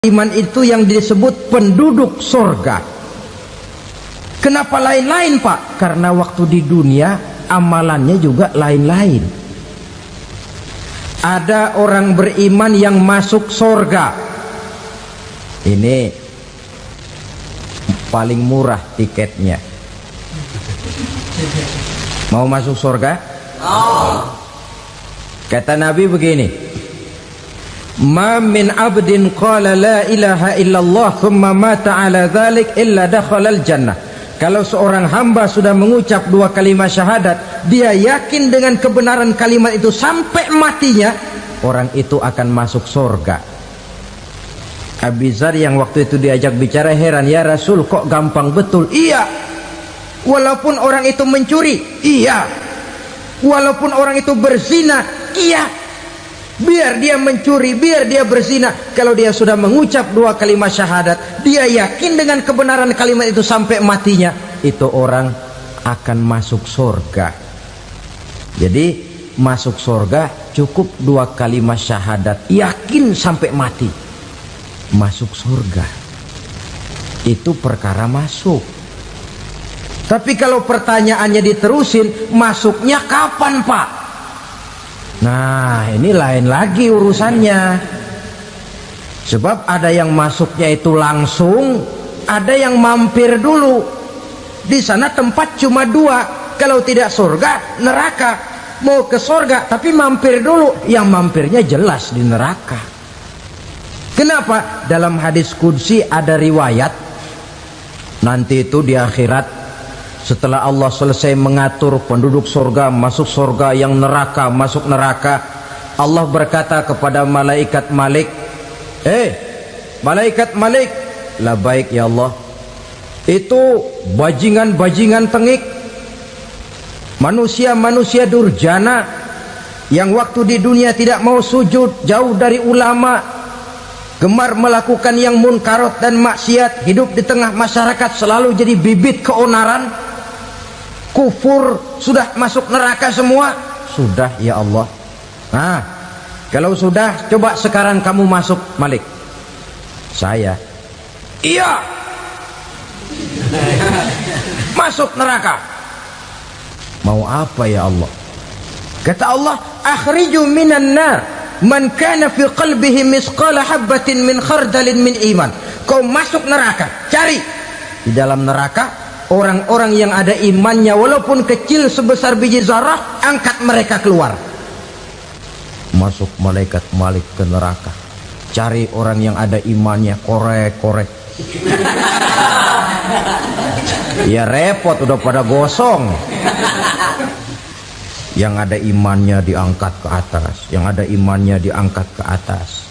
Iman itu yang disebut penduduk sorga. Kenapa lain-lain, Pak? Karena waktu di dunia amalannya juga lain-lain. Ada orang beriman yang masuk sorga. Ini paling murah tiketnya. Mau masuk sorga? Kata Nabi begini, ma min abdin qala la ilaha illallah thumma mata ala dhalik illa dakhalal jannah. Kalau seorang hamba sudah mengucap dua kalimat syahadat, dia yakin dengan kebenaran kalimat itu sampai matinya, orang itu akan masuk surga. Abi Dzar yang waktu itu diajak bicara heran, ya Rasul kok gampang betul? Iya, walaupun orang itu mencuri, iya, walaupun orang itu berzina, iya. Biar dia mencuri, biar dia berzina, kalau dia sudah mengucap dua kalimat syahadat, dia yakin dengan kebenaran kalimat itu sampai matinya, itu orang akan masuk surga. Jadi masuk surga cukup dua kalimat syahadat, yakin sampai mati, masuk surga. Itu perkara masuk. Tapi kalau pertanyaannya diterusin, masuknya kapan, Pak? Nah, ini lain lagi urusannya. Sebab ada yang masuknya itu langsung, ada yang mampir dulu. Di sana tempat cuma dua, kalau tidak surga, neraka. Mau ke surga tapi mampir dulu, yang mampirnya jelas di neraka. Kenapa? Dalam hadis qudsi ada riwayat, nanti itu di akhirat, setelah Allah selesai mengatur penduduk surga masuk surga, yang neraka masuk neraka, Allah berkata kepada malaikat Malik, malaikat Malik, labaik ya Allah, itu bajingan-bajingan tengik, manusia-manusia durjana yang waktu di dunia tidak mau sujud, jauh dari ulama, gemar melakukan yang munkarat dan maksiat, hidup di tengah masyarakat selalu jadi bibit keonaran, kufur, sudah masuk neraka semua. Sudah ya Allah. Nah, kalau sudah, coba sekarang kamu masuk, Malik. Saya, iya, masuk neraka. Mau apa ya Allah? Kata Allah, akhriju minan nar man kana fi qalbihi misqala habatin min khardalin min iman. Kau masuk neraka, cari di dalam neraka orang-orang yang ada imannya walaupun kecil sebesar biji zarah, angkat mereka keluar. Masuk malaikat Malik ke neraka, cari orang yang ada imannya, korek-korek. Ya repot, udah pada gosong. Yang ada imannya diangkat ke atas, yang ada imannya diangkat ke atas,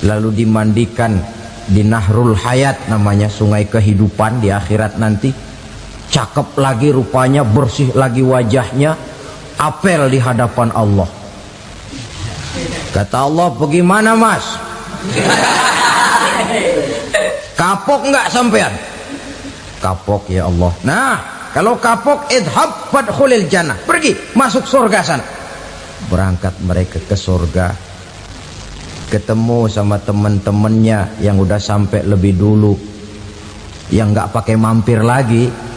lalu dimandikan di Nahrul Hayat, namanya sungai kehidupan di akhirat nanti. Cakep lagi rupanya, bersih lagi wajahnya, apel di hadapan Allah. Kata Allah, bagaimana Mas? Kapok nggak sampean? Kapok ya Allah. Nah, kalau kapok, idhab fadkhulil jannah, pergi masuk surga sana. Berangkat mereka ke surga, ketemu sama teman-temannya yang udah sampai lebih dulu, yang nggak pakai mampir lagi.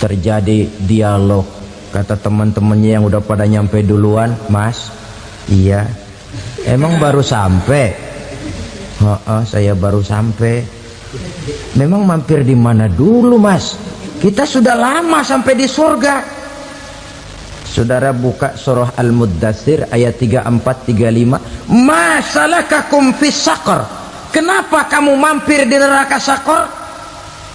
Terjadi dialog. Kata teman-temannya yang udah pada nyampe duluan, Mas, iya, emang baru sampai? Saya baru sampai. Memang mampir di mana dulu, Mas? Kita sudah lama sampai di surga. Saudara buka surah Al-Muddatsir ayat 34-35. Ma salakakum fis saqar? Kenapa kamu mampir di neraka Saqar?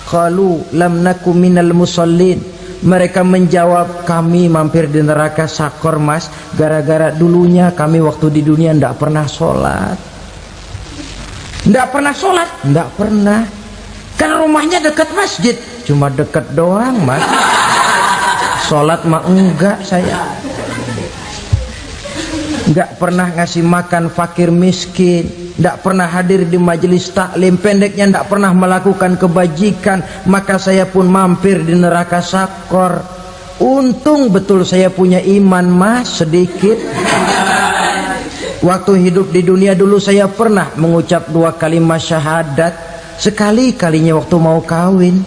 Qalu lam naku minal musallin. Mereka menjawab, kami mampir di neraka Saqar, Mas, gara-gara dulunya kami waktu di dunia ndak pernah sholat. Ndak pernah sholat? Ndak pernah. Kan rumahnya dekat masjid, cuma dekat doang, Mas. Sholat mah enggak saya. Nggak pernah ngasih makan fakir miskin, nggak pernah hadir di majelis taklim, pendeknya nggak pernah melakukan kebajikan, maka saya pun mampir di neraka Saqar. Untung betul saya punya iman, Mas, sedikit. Waktu hidup di dunia dulu saya pernah mengucap 2 kalimat syahadat, sekali-kalinya waktu mau kawin.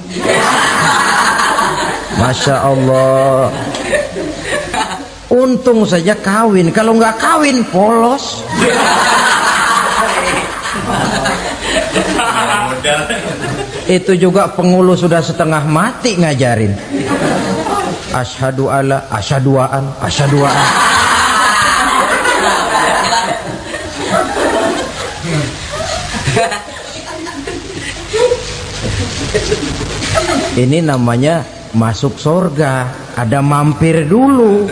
Masya Allah. Untung saja kawin, kalau nggak kawin polos. Itu juga pengulu sudah setengah mati ngajarin. Asyhadu alla, asyaduaan, asyaduaan. Ini namanya masuk surga, ada mampir dulu.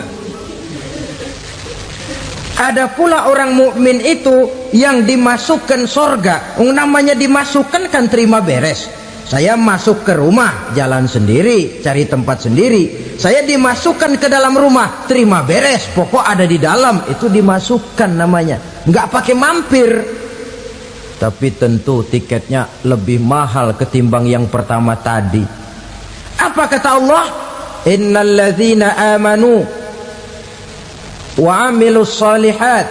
Ada pula orang mukmin itu yang dimasukkan surga. Namanya dimasukkan kan terima beres. Saya masuk ke rumah, jalan sendiri, cari tempat sendiri. Saya dimasukkan ke dalam rumah, terima beres, pokok ada di dalam, itu dimasukkan namanya. Nggak pakai mampir. Tapi tentu tiketnya lebih mahal ketimbang yang pertama tadi. Apa kata Allah? Innal ladzina amanu wa amilus salihat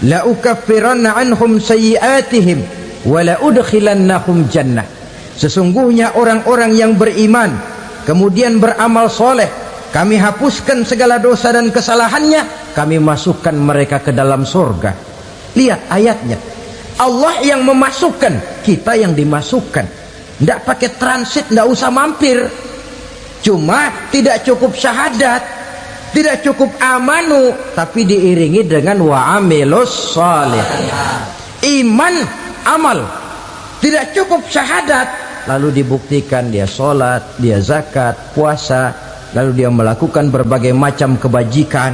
la ukaffiranna anhum sayyi'atihim wa la udkhilannahum jannah. Sesungguhnya orang-orang yang beriman kemudian beramal soleh, kami hapuskan segala dosa dan kesalahannya, kami masukkan mereka ke dalam surga. Lihat ayatnya, Allah yang memasukkan, kita yang dimasukkan. Tidak pakai transit, tidak usah mampir. Cuma tidak cukup syahadat, tidak cukup amanu, tapi diiringi dengan wa'amilus salih. Iman, amal. Tidak cukup syahadat, lalu dibuktikan dia sholat, dia zakat, puasa, lalu dia melakukan berbagai macam kebajikan.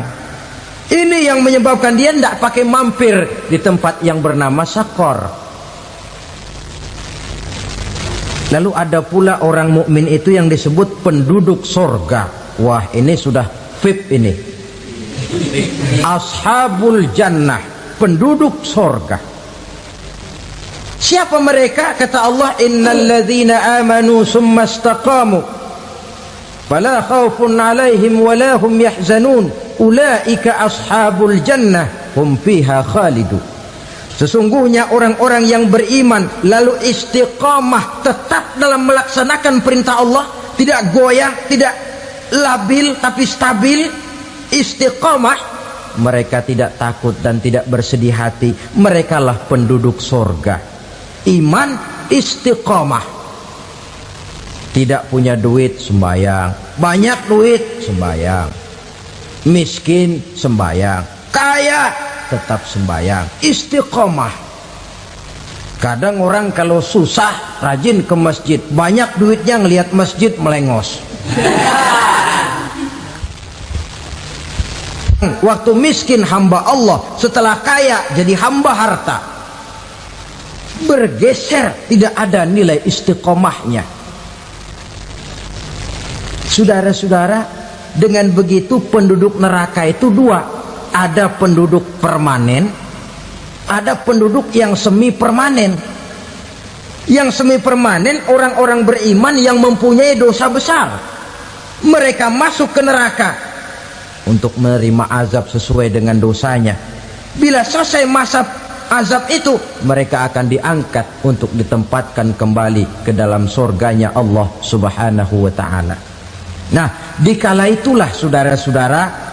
Ini yang menyebabkan dia tidak pakai mampir di tempat yang bernama sakor. Lalu ada pula orang mukmin itu yang disebut penduduk surga. Wah, ini sudah VIP ini. Ashabul jannah, penduduk surga. Siapa mereka? Kata Allah, innal ladzina amanu summa istaqamu fala khaufun alaihim wala hum yahzanun ulaika ashabul jannah hum fiha khalidun. Sesungguhnya orang-orang yang beriman lalu istiqamah, tetap dalam melaksanakan perintah Allah, tidak goyah, tidak labil tapi stabil, istiqamah, mereka tidak takut dan tidak bersedih hati. Merekalah penduduk surga. Iman, istiqamah. Tidak punya duit, sembayang. Banyak duit, sembayang. Miskin, sembayang. Kaya, tetap sembayang. Istiqamah. Kadang orang kalau susah rajin ke masjid, banyak duitnya ngelihat masjid melengos. Waktu miskin hamba Allah, setelah kaya jadi hamba harta. Bergeser, tidak ada nilai istiqomahnya. Saudara-saudara, dengan begitu penduduk neraka itu dua. Ada penduduk permanen, ada penduduk yang semi permanen. Yang semi permanen orang-orang beriman yang mempunyai dosa besar. Mereka masuk ke neraka untuk menerima azab sesuai dengan dosanya. Bila selesai masa azab itu, mereka akan diangkat untuk ditempatkan kembali ke dalam surganya Allah Subhanahu wa ta'ala. Nah, dikala itulah saudara-saudara,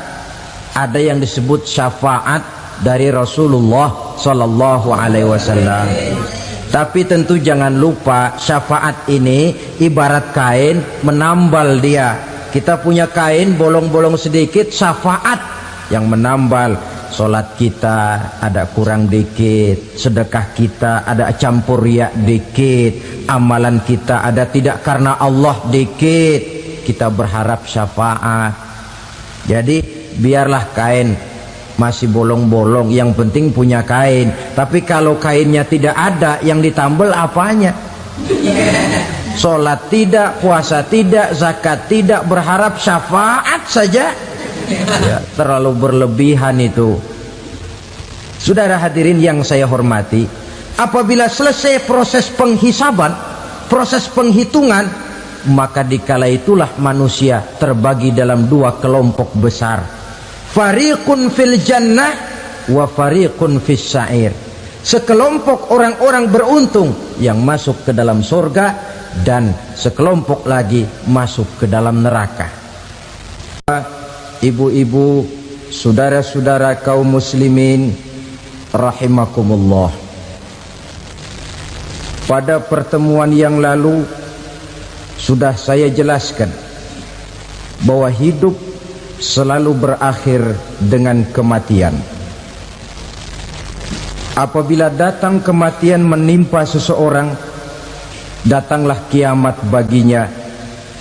ada yang disebut syafaat dari Rasulullah Sallallahu Alaihi Wasallam. Tapi tentu jangan lupa, syafaat ini ibarat kain menambal dia. Kita punya kain bolong-bolong sedikit, syafaat yang menambal. Solat kita ada kurang dikit, sedekah kita ada campur riak dikit, amalan kita ada tidak karena Allah dikit, kita berharap syafaat. Jadi biarlah kain masih bolong-bolong, yang penting punya kain. Tapi kalau kainnya tidak ada, yang ditambal apanya? Solat tidak, puasa tidak, zakat tidak, berharap syafaat saja. Ya, terlalu berlebihan itu. Saudara hadirin yang saya hormati, apabila selesai proses penghisaban, proses penghitungan, maka dikala itulah manusia terbagi dalam dua kelompok besar. Fariqun fil jannah wa fariqun fis sa'ir. Sekelompok orang-orang beruntung yang masuk ke dalam surga dan sekelompok lagi masuk ke dalam neraka. Ibu-ibu, saudara-saudara kaum muslimin rahimakumullah. Pada pertemuan yang lalu sudah saya jelaskan bahwa hidup selalu berakhir dengan kematian. Apabila datang kematian menimpa seseorang, datanglah kiamat baginya.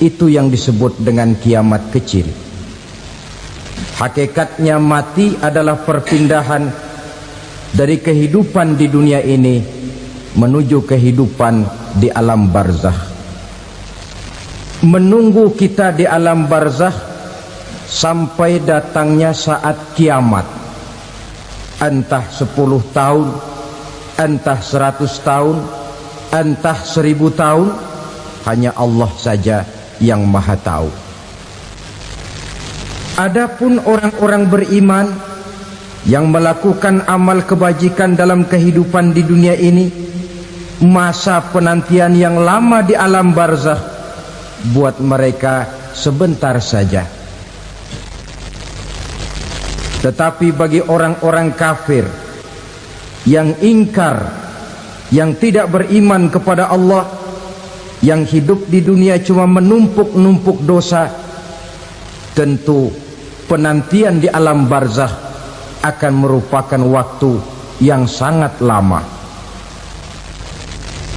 Itu yang disebut dengan kiamat kecil. Hakikatnya mati adalah perpindahan dari kehidupan di dunia ini menuju kehidupan di alam barzakh. Menunggu kita di alam barzakh sampai datangnya saat kiamat. Entah 10 tahun, entah 100 tahun, entah 1000 tahun, hanya Allah saja yang maha tahu. Adapun orang-orang beriman yang melakukan amal kebajikan dalam kehidupan di dunia ini, masa penantian yang lama di alam barzakh buat mereka sebentar saja. Tetapi bagi orang-orang kafir yang ingkar, yang tidak beriman kepada Allah, yang hidup di dunia cuma menumpuk-numpuk dosa, tentu penantian di alam barzakh akan merupakan waktu yang sangat lama.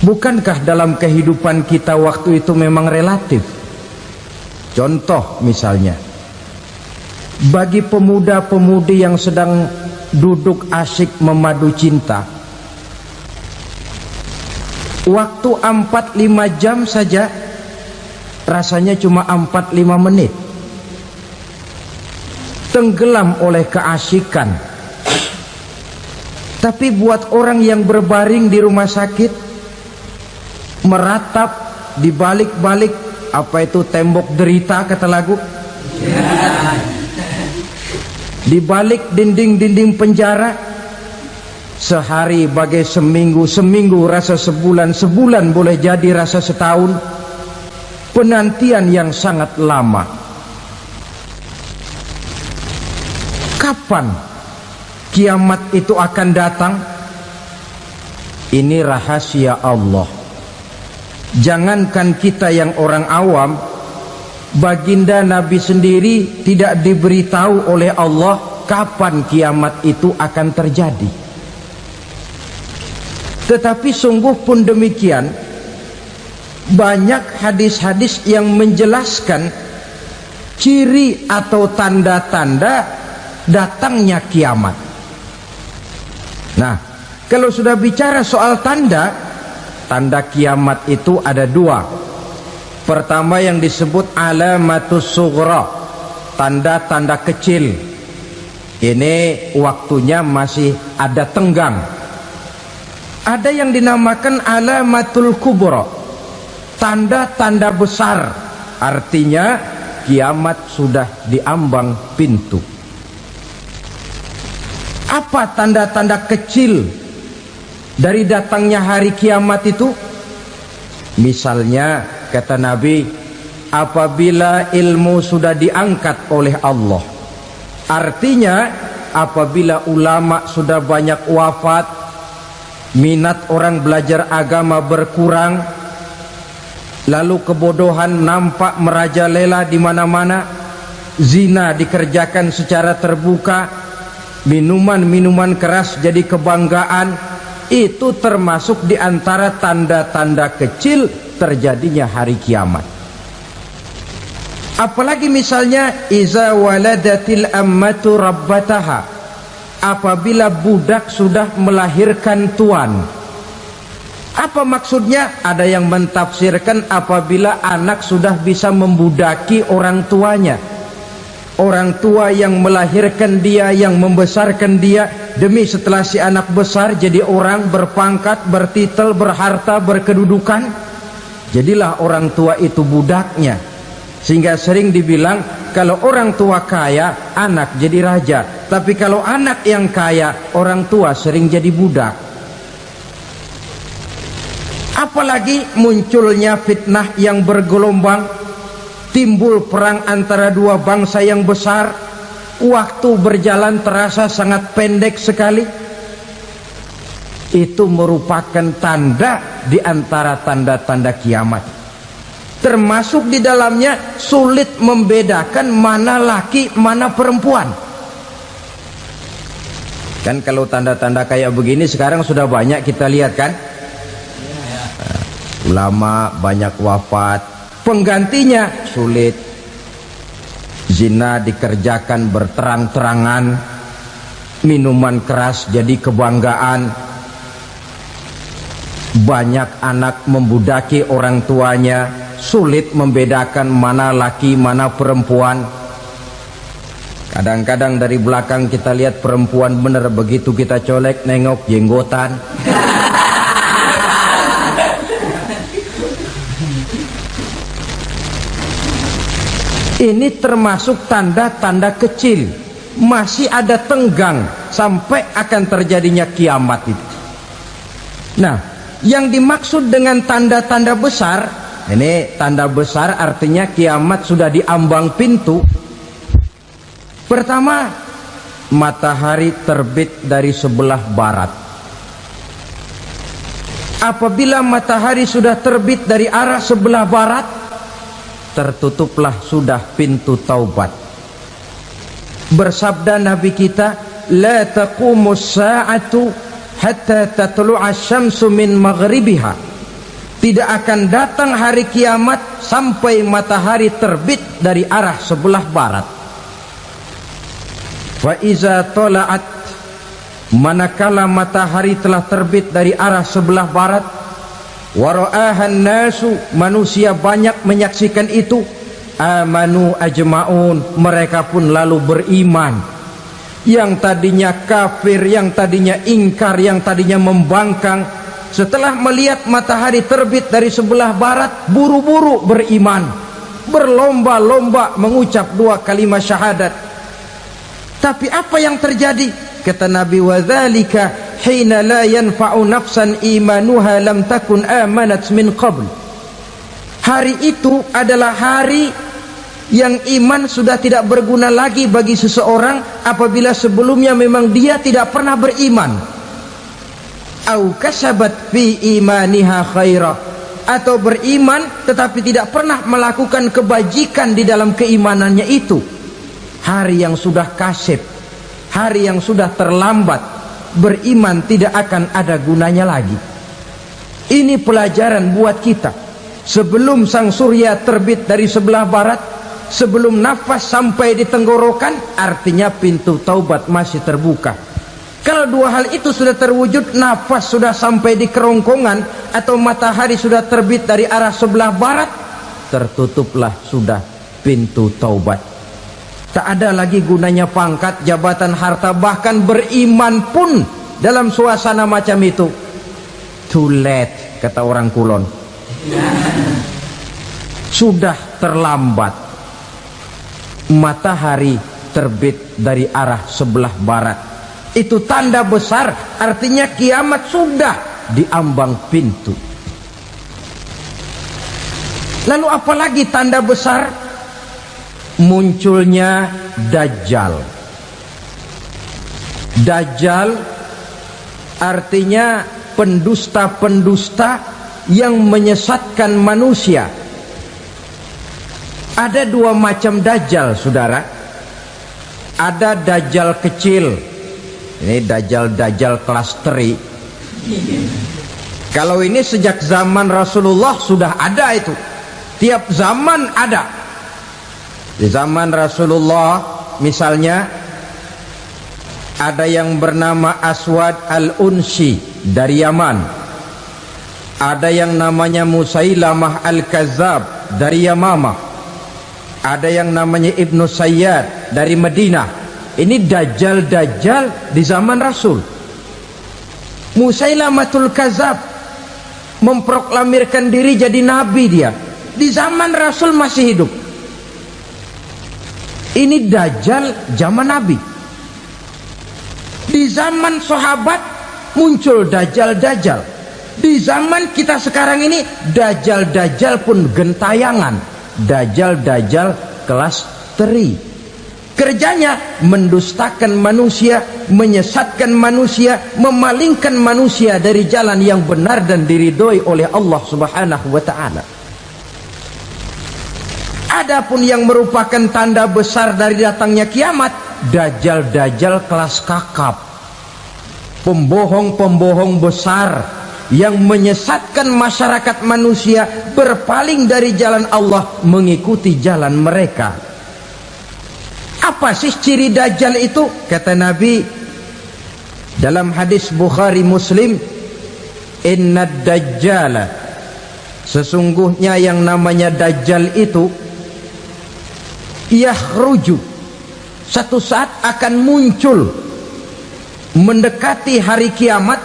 Bukankah dalam kehidupan kita waktu itu memang relatif? Contoh misalnya, bagi pemuda-pemudi yang sedang duduk asyik memadu cinta, waktu 4-5 jam saja rasanya cuma 4-5 menit, tenggelam oleh keasyikan. Tapi buat orang yang berbaring di rumah sakit, meratap di balik-balik apa itu tembok derita kata lagu, di balik dinding-dinding penjara, sehari bagai seminggu, seminggu rasa sebulan, sebulan boleh jadi rasa setahun. Penantian yang sangat lama. Kapan kiamat itu akan datang? Ini rahasia Allah. Jangankan kita yang orang awam, baginda Nabi sendiri tidak diberitahu oleh Allah kapan kiamat itu akan terjadi. Tetapi sungguh pun demikian, banyak hadis-hadis yang menjelaskan ciri atau tanda-tanda datangnya kiamat. Nah, kalau sudah bicara soal tanda kiamat itu ada dua. Pertama yang disebut alamatus sughra, tanda-tanda kecil. Ini waktunya masih ada tenggang. Ada yang dinamakan alamatul kubra, tanda-tanda besar. Artinya kiamat sudah diambang pintu. Apa tanda-tanda kecil dari datangnya hari kiamat itu? Misalnya kata Nabi, apabila ilmu sudah diangkat oleh Allah, artinya apabila ulama sudah banyak wafat, minat orang belajar agama berkurang, lalu kebodohan nampak merajalela di mana-mana, zina dikerjakan secara terbuka, minuman-minuman keras jadi kebanggaan, itu termasuk di antara tanda-tanda kecil terjadinya hari kiamat. Apalagi misalnya iza waladatil ammatu rabbataha, apabila budak sudah melahirkan tuan. Apa maksudnya? Ada yang mentafsirkan apabila anak sudah bisa membudaki orang tuanya. Orang tua yang melahirkan dia, yang membesarkan dia, demi setelah si anak besar jadi orang berpangkat, bertitel, berharta, berkedudukan, jadilah orang tua itu budaknya. Sehingga sering dibilang kalau orang tua kaya, anak jadi raja. Tapi kalau anak yang kaya, orang tua sering jadi budak. Apalagi munculnya fitnah yang bergelombang, timbul perang antara dua bangsa yang besar, waktu berjalan terasa sangat pendek sekali. Itu merupakan tanda di antara tanda-tanda kiamat. Termasuk di dalamnya sulit membedakan mana laki, mana perempuan. Kan kalau tanda-tanda kayak begini sekarang sudah banyak kita lihat kan. Ulama banyak wafat, penggantinya sulit. Zina dikerjakan berterang-terangan, minuman keras jadi kebanggaan, banyak anak membudaki orang tuanya, sulit membedakan mana laki mana perempuan. Kadang-kadang dari belakang kita lihat perempuan bener, begitu kita colek nengok jenggotan. Ini termasuk tanda-tanda kecil, masih ada tenggang sampai akan terjadinya kiamat itu. Nah, yang dimaksud dengan tanda-tanda besar, ini tanda besar artinya kiamat sudah diambang pintu. Pertama, matahari terbit dari sebelah barat. Apabila matahari sudah terbit dari arah sebelah barat, tertutuplah sudah pintu taubat. Bersabda Nabi kita, la taqumus sa'atu hatta tatlu'a syamsu min maghribiha. Tidak akan datang hari kiamat sampai matahari terbit dari arah sebelah barat. Wa iza tala'at, manakala matahari telah terbit dari arah sebelah barat, wa ra'ahan nasu, manusia banyak menyaksikan itu, amanu ajma'un, mereka pun lalu beriman. Yang tadinya kafir, yang tadinya ingkar, yang tadinya membangkang, setelah melihat matahari terbit dari sebelah barat, buru-buru beriman, berlomba-lomba mengucap dua kalimat syahadat. Tapi apa yang terjadi? Kata Nabi, wadzalika hina la yanfa'u nafsan imanuha lam takun amanat min qabl. Hari itu adalah hari yang iman sudah tidak berguna lagi bagi seseorang apabila sebelumnya memang dia tidak pernah beriman. Au kasabat fi imaniha khaira, atau beriman tetapi tidak pernah melakukan kebajikan di dalam keimanannya itu. Hari yang sudah kasib, hari yang sudah terlambat, beriman tidak akan ada gunanya lagi. Ini pelajaran buat kita. Sebelum sang surya terbit dari sebelah barat, sebelum nafas sampai di tenggorokan, artinya pintu taubat masih terbuka. Kalau dua hal itu sudah terwujud, nafas sudah sampai di kerongkongan atau matahari sudah terbit dari arah sebelah barat, tertutuplah sudah pintu taubat. Tak ada lagi gunanya pangkat, jabatan, harta, bahkan beriman pun dalam suasana macam itu too late, kata orang Kulon. Sudah terlambat. Matahari terbit dari arah sebelah barat, itu tanda besar, artinya kiamat sudah diambang pintu. Lalu apalagi tanda besar? Munculnya Dajjal. Dajjal artinya pendusta-pendusta yang menyesatkan manusia. Ada dua macam Dajjal, saudara. Ada Dajjal kecil, ini Dajjal kelas teri. Kalau ini sejak zaman Rasulullah sudah ada itu. Tiap zaman ada. Di zaman Rasulullah misalnya ada yang bernama Aswad al-Unsi dari Yaman, ada yang namanya Musailamah al-Kazzab dari Yamamah, ada yang namanya Ibnu Sayyad dari Madinah. Ini Dajjal di zaman Rasul. Musailamatul Kazzab memproklamirkan diri jadi nabi, dia di zaman Rasul masih hidup. Ini Dajjal zaman Nabi. Di zaman sahabat muncul dajjal-dajjal. Di zaman kita sekarang ini dajjal-dajjal pun gentayangan. Dajjal-dajjal kelas teri. Kerjanya mendustakan manusia, menyesatkan manusia, memalingkan manusia dari jalan yang benar dan diridhoi oleh Allah Subhanahu wa taala. Adapun yang merupakan tanda besar dari datangnya kiamat, dajjal-dajjal kelas kakap. Pembohong-pembohong besar yang menyesatkan masyarakat manusia berpaling dari jalan Allah mengikuti jalan mereka. Apa sih ciri dajjal itu? Kata Nabi dalam hadis Bukhari Muslim, "Innad dajjala," sesungguhnya yang namanya dajjal itu yakhruju, satu saat akan muncul mendekati hari kiamat.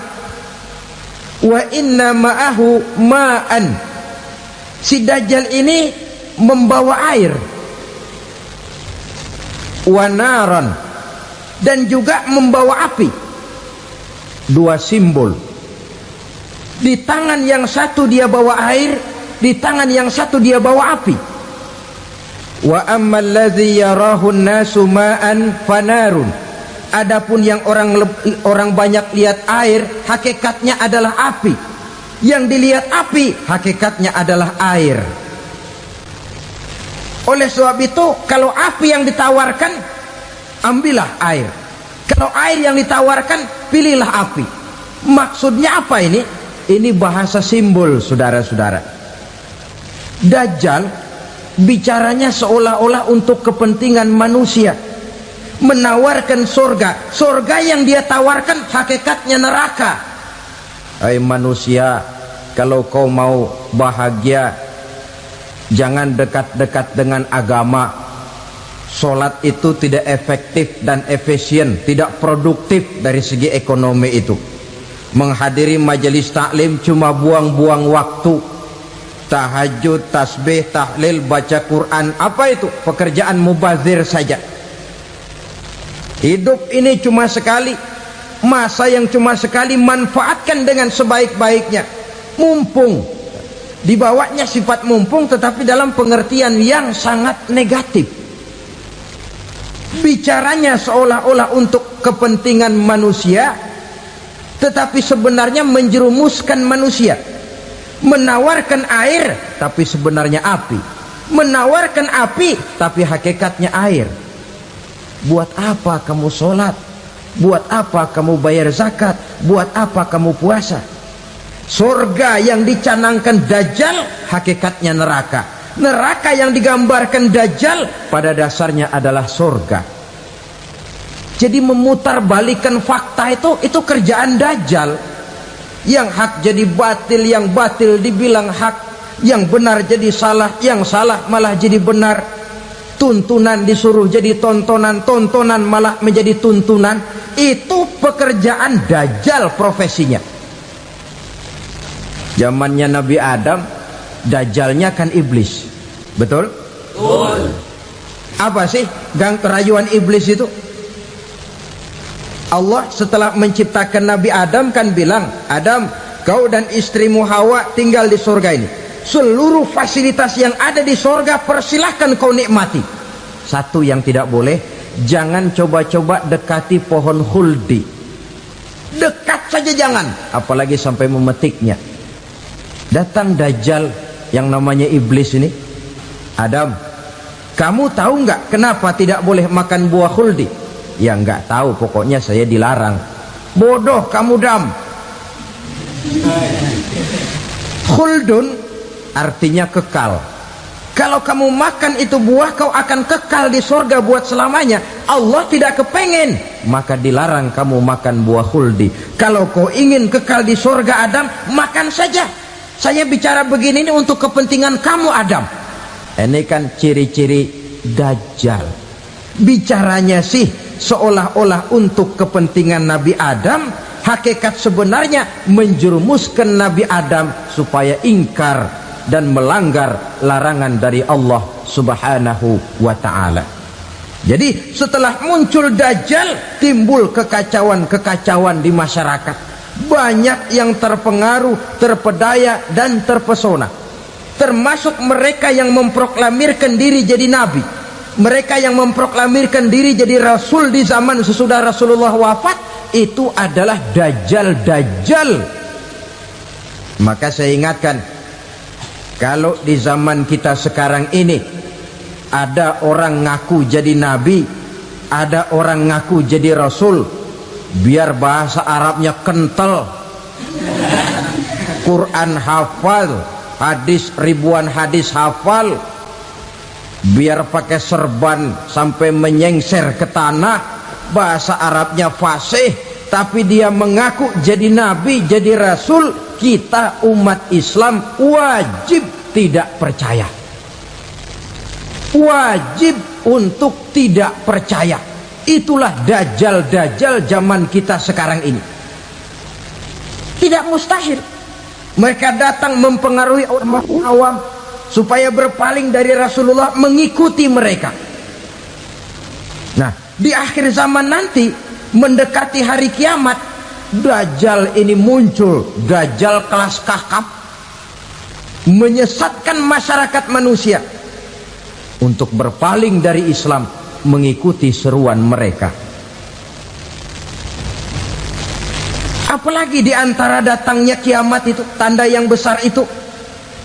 Wa inna ma'ahu ma'an, si dajjal ini membawa air. Wa naran, dan juga membawa api. Dua simbol. Di tangan yang satu dia bawa air, di tangan yang satu dia bawa api. Wa ammal ladzi yarahu an-nasu ma'an fanarun, adapun yang orang banyak lihat air, hakikatnya adalah api. Yang dilihat api, hakikatnya adalah air. Oleh sebab itu, kalau api yang ditawarkan, ambillah air. Kalau air yang ditawarkan, pilihlah api. Maksudnya apa ini? Ini bahasa simbol, saudara-saudara. Dajjal bicaranya seolah-olah untuk kepentingan manusia, menawarkan surga. Surga yang dia tawarkan hakikatnya neraka. Hai manusia, kalau kau mau bahagia, jangan dekat-dekat dengan agama. Sholat itu tidak efektif dan efisien, tidak produktif dari segi ekonomi itu. Menghadiri majelis taklim cuma buang-buang waktu. Tahajud, tasbih, tahlil, baca Quran, apa itu? Pekerjaan mubazir saja. Hidup ini cuma sekali, masa yang cuma sekali, manfaatkan dengan sebaik-baiknya. Mumpung, dibawanya sifat mumpung, tetapi dalam pengertian yang sangat negatif. Bicaranya seolah-olah untuk kepentingan manusia, tetapi sebenarnya menjerumuskan manusia. Menawarkan air, tapi sebenarnya api. Menawarkan api, tapi hakikatnya air. Buat apa kamu sholat? Buat apa kamu bayar zakat? Buat apa kamu puasa? Surga yang dicanangkan dajjal, hakikatnya neraka. Neraka yang digambarkan dajjal, pada dasarnya adalah surga. Jadi memutarbalikkan fakta itu kerjaan dajjal. Yang hak jadi batil, yang batil dibilang hak, yang benar jadi salah, yang salah malah jadi benar. Tuntunan disuruh jadi tontonan, tontonan malah menjadi tuntunan. Itu pekerjaan dajjal profesinya. Zamannya Nabi Adam, dajjalnya kan iblis. Betul? Betul. Apa sih gang kerayuan iblis itu? Allah setelah menciptakan Nabi Adam kan bilang, Adam, kau dan istrimu Hawa tinggal di surga ini. Seluruh fasilitas yang ada di surga persilahkan kau nikmati. Satu yang tidak boleh, jangan coba-coba dekati pohon khuldi. Dekat saja jangan, apalagi sampai memetiknya. Datang dajjal yang namanya iblis ini. Adam, kamu tahu nggak kenapa tidak boleh makan buah khuldi? Ya nggak tahu, pokoknya saya dilarang. Bodoh kamu Dam. Khuldun artinya kekal. Kalau kamu makan itu buah, kau akan kekal di surga buat selamanya. Allah tidak kepengen, maka dilarang kamu makan buah khuldi. Kalau kau ingin kekal di surga Adam, makan saja. Saya bicara begini ini untuk kepentingan kamu Adam. Ini kan ciri-ciri dajjal. Bicaranya sih seolah-olah untuk kepentingan Nabi Adam, hakikat sebenarnya menjerumuskan Nabi Adam supaya ingkar dan melanggar larangan dari Allah Subhanahu wa ta'ala. Jadi setelah muncul Dajjal, timbul kekacauan-kekacauan di masyarakat. Banyak yang terpengaruh, terpedaya dan terpesona. Termasuk mereka yang memproklamirkan diri jadi nabi, mereka yang memproklamirkan diri jadi rasul di zaman sesudah Rasulullah wafat. Itu adalah Dajjal. Maka saya ingatkan, kalau di zaman kita sekarang ini ada orang ngaku jadi nabi, ada orang ngaku jadi rasul, biar bahasa Arabnya kental, Quran hafal, hadis ribuan hadis hafal, biar pakai serban sampai menyengser ke tanah, bahasa Arabnya fasih, tapi dia mengaku jadi nabi, jadi rasul, kita umat Islam wajib tidak percaya. Wajib untuk tidak percaya. Itulah dajjal-dajjal zaman kita sekarang ini. Tidak mustahil mereka datang mempengaruhi orang awam supaya berpaling dari Rasulullah, mengikuti mereka. Nah, di akhir zaman nanti, mendekati hari kiamat, dajjal ini muncul. Dajjal kelas kakap, menyesatkan masyarakat manusia untuk berpaling dari Islam, mengikuti seruan mereka. Apalagi di antara datangnya kiamat itu, tanda yang besar itu,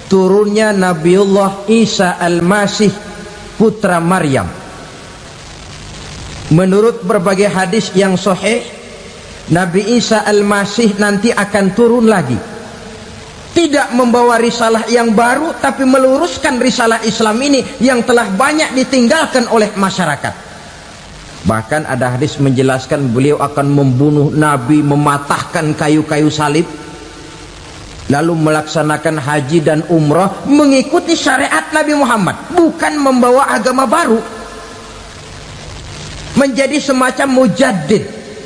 turunnya Nabiullah Isa Al-Masih, putra Maryam. Menurut berbagai hadis yang sahih, Nabi Isa Al-Masih nanti akan turun lagi, tidak membawa risalah yang baru, tapi meluruskan risalah Islam ini yang telah banyak ditinggalkan oleh masyarakat. Bahkan ada hadis menjelaskan beliau akan membunuh Nabi, mematahkan kayu-kayu salib, lalu melaksanakan haji dan umrah mengikuti syariat Nabi Muhammad, bukan membawa agama baru. Menjadi semacam mujaddid,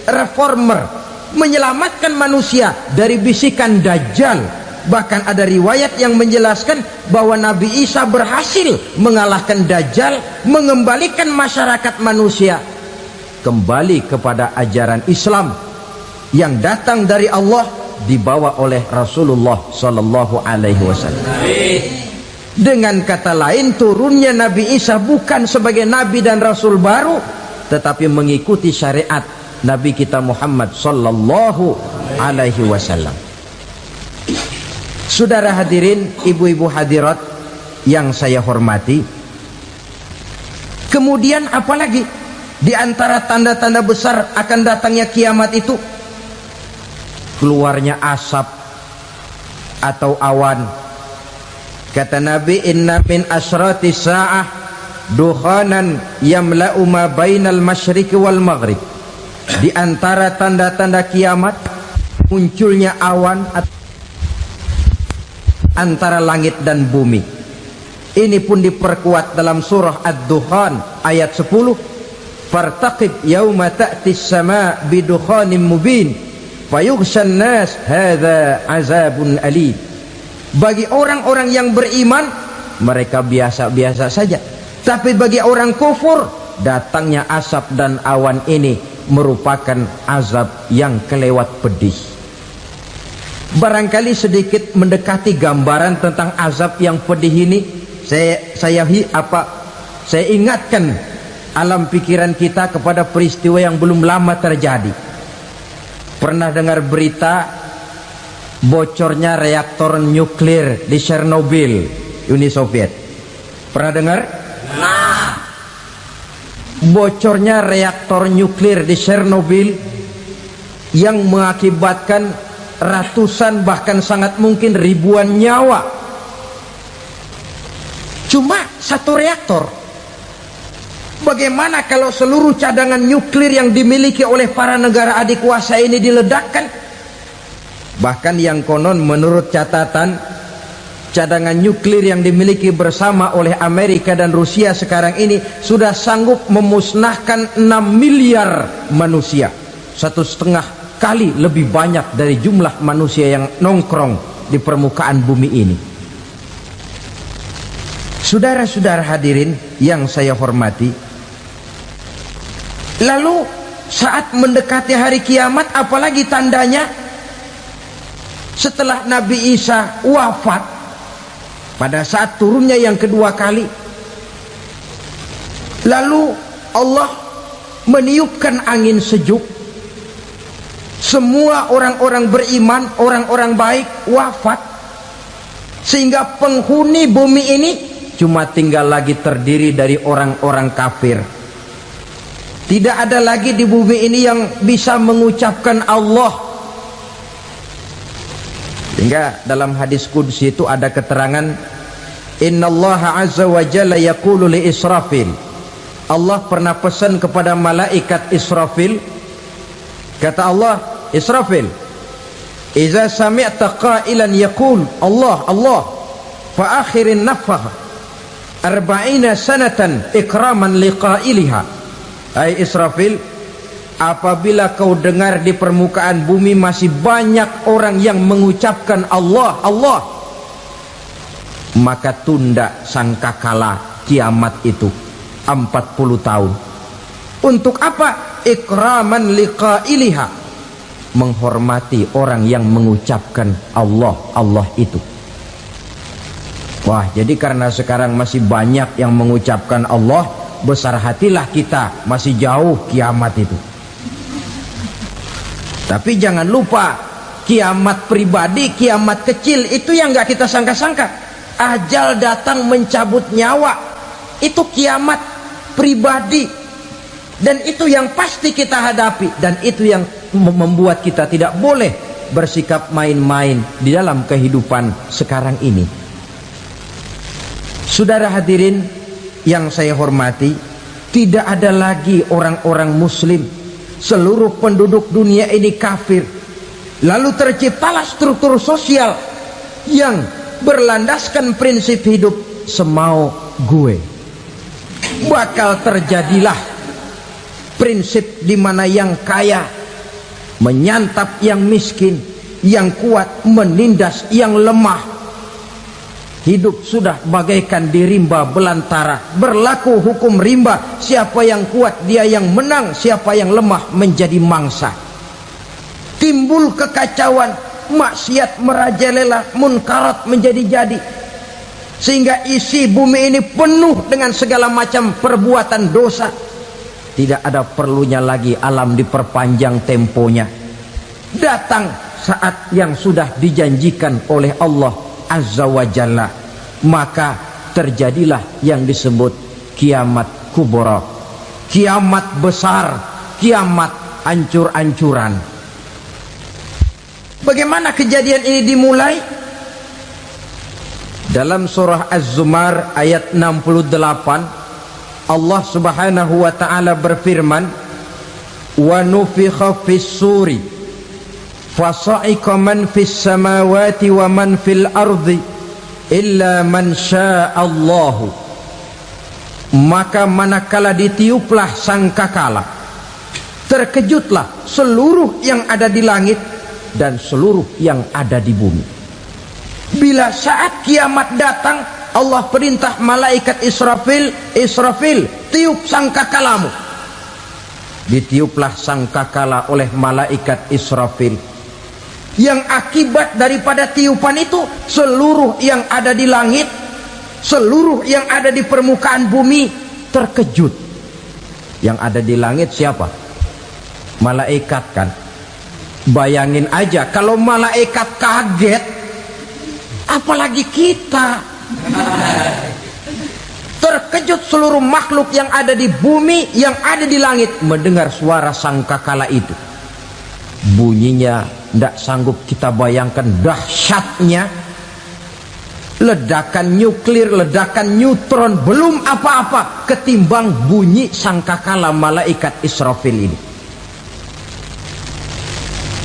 reformer, menyelamatkan manusia dari bisikan Dajjal. Bahkan ada riwayat yang menjelaskan bahwa Nabi Isa berhasil mengalahkan Dajjal, mengembalikan masyarakat manusia kembali kepada ajaran Islam yang datang dari Allah, dibawa oleh Rasulullah Sallallahu Alaihi Wasallam. Dengan kata lain, turunnya Nabi Isa bukan sebagai Nabi dan Rasul baru, tetapi mengikuti syariat Nabi kita Muhammad Sallallahu Alaihi Wasallam. Saudara hadirin, ibu-ibu hadirat yang saya hormati, kemudian apalagi di antara tanda-tanda besar akan datangnya kiamat itu? Keluarnya asap atau awan. Kata Nabi, inna min asyrati sa'ah dukhanan yamla'u ma bainal masyriqi wal maghrib. Di antara tanda-tanda kiamat, munculnya awan antara langit dan bumi. Ini pun diperkuat dalam surah Ad-Dukhan ayat 10. Fartaqib yauma ta'tis sama' bidukhanin mubin fayughshan nas hadza azabun alim. Bagi orang-orang yang beriman, mereka biasa-biasa saja. Tapi bagi orang kufur, datangnya asap dan awan ini merupakan azab yang kelewat pedih. Barangkali sedikit mendekati gambaran tentang azab yang pedih ini, saya ingatkan alam pikiran kita kepada peristiwa yang belum lama terjadi. Pernah dengar berita bocornya reaktor nuklir di Chernobyl, Uni Soviet? Pernah dengar? Nah, bocornya reaktor nuklir di Chernobyl yang mengakibatkan ratusan, bahkan sangat mungkin ribuan nyawa. Cuma satu reaktor. Bagaimana kalau seluruh cadangan nuklir yang dimiliki oleh para negara adik kuasa ini diledakkan? Bahkan yang konon menurut catatan, cadangan nuklir yang dimiliki bersama oleh Amerika dan Rusia sekarang ini sudah sanggup memusnahkan 6 miliar manusia, 1,5 kali lebih banyak dari jumlah manusia yang nongkrong di permukaan bumi ini. Saudara-saudara hadirin yang saya hormati, Lalu saat mendekati hari kiamat, apalagi tandanya? Setelah Nabi Isa wafat, pada saat turunnya yang kedua kali, lalu Allah meniupkan angin sejuk. Semua orang-orang beriman, orang-orang baik wafat, sehingga penghuni bumi ini cuma tinggal lagi terdiri dari orang-orang kafir. Tidak ada lagi di bumi ini yang bisa mengucapkan Allah. Hingga dalam hadis qudsi itu ada keterangan, innallaha azza wa jalla yaqulu li Israfil. Allah pernah pesan kepada malaikat Israfil, kata Allah, Israfil, idza sami'ta qailan yaqul Allah Allah fa akhirin nafakh 40 sanatan ikraman liqailiha. Hai Israfil, apabila kau dengar di permukaan bumi masih banyak orang yang mengucapkan Allah Allah, maka tunda sangkakala kiamat itu 40 tahun. Untuk apa? Ikraman liqailiha, menghormati orang yang mengucapkan Allah Allah itu. Wah, jadi karena sekarang masih banyak yang mengucapkan Allah, besar hatilah kita, masih jauh kiamat itu. Tapi jangan lupa, kiamat pribadi, kiamat kecil itu yang nggak kita sangka-sangka. Ajal datang mencabut nyawa, itu kiamat pribadi, dan itu yang pasti kita hadapi, dan itu yang membuat kita tidak boleh bersikap main-main di dalam kehidupan sekarang ini. Saudara hadirin yang saya hormati, tidak ada lagi orang-orang muslim. Seluruh penduduk dunia ini kafir. Lalu terciptalah struktur sosial yang berlandaskan prinsip hidup semau gue. Bakal terjadilah prinsip di mana yang kaya menyantap yang miskin, yang kuat menindas yang lemah. Hidup sudah bagaikan di rimba belantara, berlaku hukum rimba. Siapa yang kuat dia yang menang, siapa yang lemah menjadi mangsa. Timbul kekacauan, maksiat merajalela, munkarat menjadi-jadi, sehingga isi bumi ini penuh dengan segala macam perbuatan dosa. Tidak ada perlunya lagi alam diperpanjang temponya. Datang saat yang sudah dijanjikan oleh Allah Azza wa Jalla, maka terjadilah yang disebut kiamat kubra, kiamat besar, kiamat ancur-ancuran. Bagaimana kejadian ini dimulai? Dalam surah Az-Zumar ayat 68, Allah Subhanahu wa taala berfirman, wa nufikha fis suri fasa'iqa man fis samawati wa man fil ardi illa man sya'allahu. Maka manakala ditiuplah sangkakala, terkejutlah seluruh yang ada di langit dan seluruh yang ada di bumi. Bila saat kiamat datang, Allah perintah malaikat Israfil, Israfil, tiup sangkakalamu. Ditiuplah sangkakala oleh malaikat Israfil. Yang akibat daripada tiupan itu, seluruh yang ada di langit, seluruh yang ada di permukaan bumi terkejut. Yang ada di langit siapa? Malaikat kan. Bayangin aja kalau malaikat kaget, apalagi kita. Terkejut seluruh makhluk yang ada di bumi, yang ada di langit mendengar suara sangkakala itu. Bunyinya tidak sanggup kita bayangkan dahsyatnya. Ledakan nuklir, ledakan neutron belum apa-apa ketimbang bunyi sangkakala malaikat Israfil ini.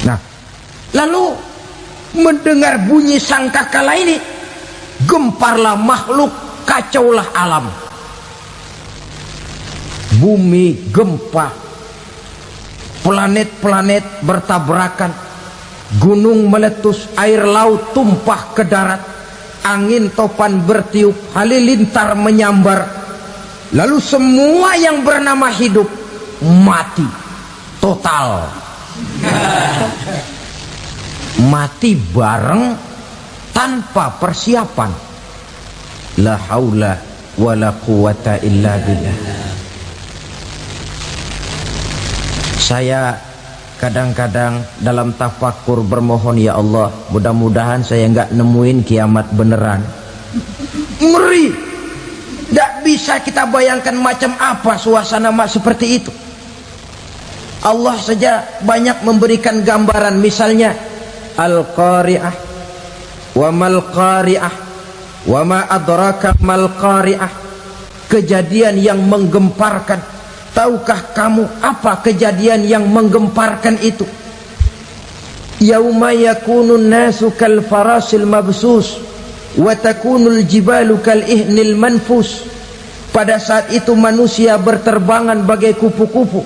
Nah, lalu mendengar bunyi sangkakala ini, gemparlah makhluk, kacaulah alam. Bumi gempa, planet-planet bertabrakan, gunung meletus, air laut tumpah ke darat, angin topan bertiup, halilintar menyambar. Lalu semua yang bernama hidup mati total. Mati bareng tanpa persiapan. La haula wala quwata illa billah. Saya kadang-kadang dalam tafakur bermohon, ya Allah, mudah-mudahan saya nggak nemuin kiamat beneran. Ngeri. Tidak bisa kita bayangkan macam apa suasana seperti itu. Allah saja banyak memberikan gambaran, misalnya Al-Qari'ah, wa mal qari'ah, wa ma adraka mal qari'ah. Kejadian yang menggemparkan. Tahukah kamu apa kejadian yang menggemparkan itu? Yauma yakunun nasu kal farasil mabsus wa takunul jibalu kal ihnil manfus. Pada saat itu manusia berterbangan bagai kupu-kupu,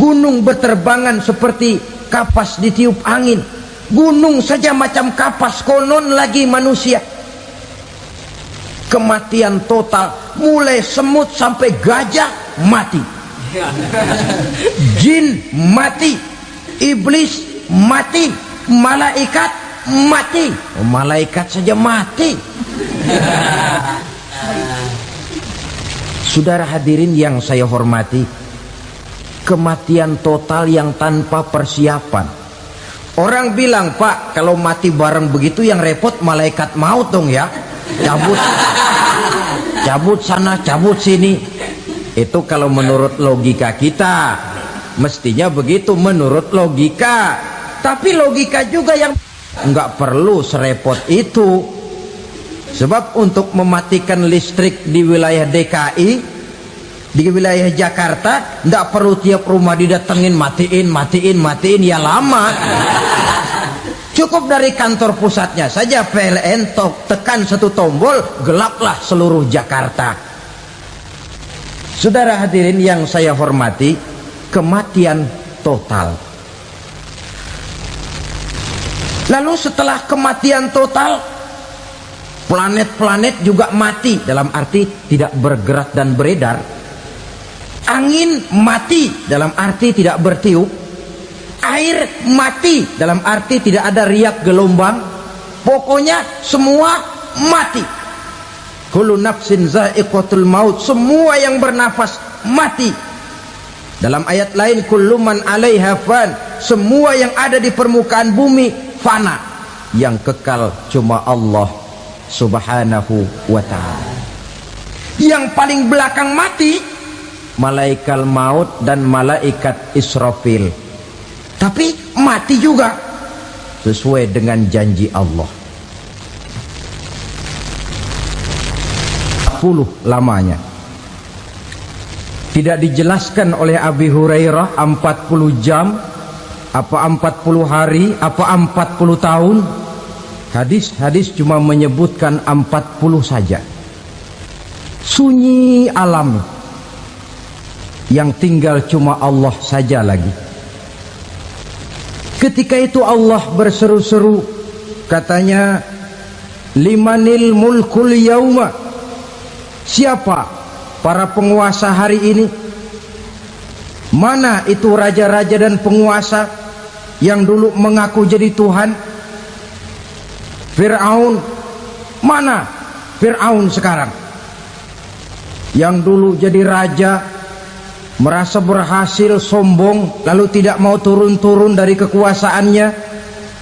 gunung berterbangan seperti kapas ditiup angin. Gunung saja macam kapas, konon lagi manusia. Kematian total, mulai semut sampai gajah mati, jin mati, iblis mati, malaikat mati. Oh, malaikat saja mati. Saudara hadirin yang saya hormati, kematian total yang tanpa persiapan. Orang bilang, Pak, kalau mati bareng begitu yang repot malaikat maut dong ya. Cabut sana, cabut sini. Itu kalau menurut logika kita, mestinya begitu menurut logika. Tapi logika juga yang nggak perlu serepot itu. Sebab untuk mematikan listrik di wilayah DKI, di wilayah Jakarta, nggak perlu tiap rumah didatengin matiin, ya lama. Cukup dari kantor pusatnya saja PLN tekan satu tombol, gelaplah seluruh Jakarta. Saudara hadirin yang saya hormati, kematian total. Lalu setelah kematian total, planet-planet juga mati, dalam arti tidak bergerak dan beredar. Angin mati, dalam arti tidak bertiup. Air mati, dalam arti tidak ada riak gelombang. Pokoknya semua mati. Kullu nafsin za'iqatul maut, semua yang bernafas mati. Dalam ayat lain, kullu man 'alaiha fan, semua yang ada di permukaan bumi fana. Yang kekal cuma Allah Subhanahu wa ta'ala. Yang paling belakang mati malaikat maut dan malaikat Israfil. Tapi mati juga sesuai dengan janji Allah. 40 lamanya. Tidak dijelaskan oleh Abi Hurairah 40 jam, apa 40 hari, apa 40 tahun. Hadis-hadis cuma menyebutkan 40 saja. Sunyi alam, yang tinggal cuma Allah saja lagi. Ketika itu Allah berseru-seru, katanya, limanil mulkul yauma, siapa para penguasa hari ini? Mana itu raja-raja dan penguasa yang dulu mengaku jadi Tuhan? Fir'aun, mana Fir'aun sekarang? Yang dulu jadi raja, merasa berhasil, sombong, lalu tidak mau turun-turun dari kekuasaannya,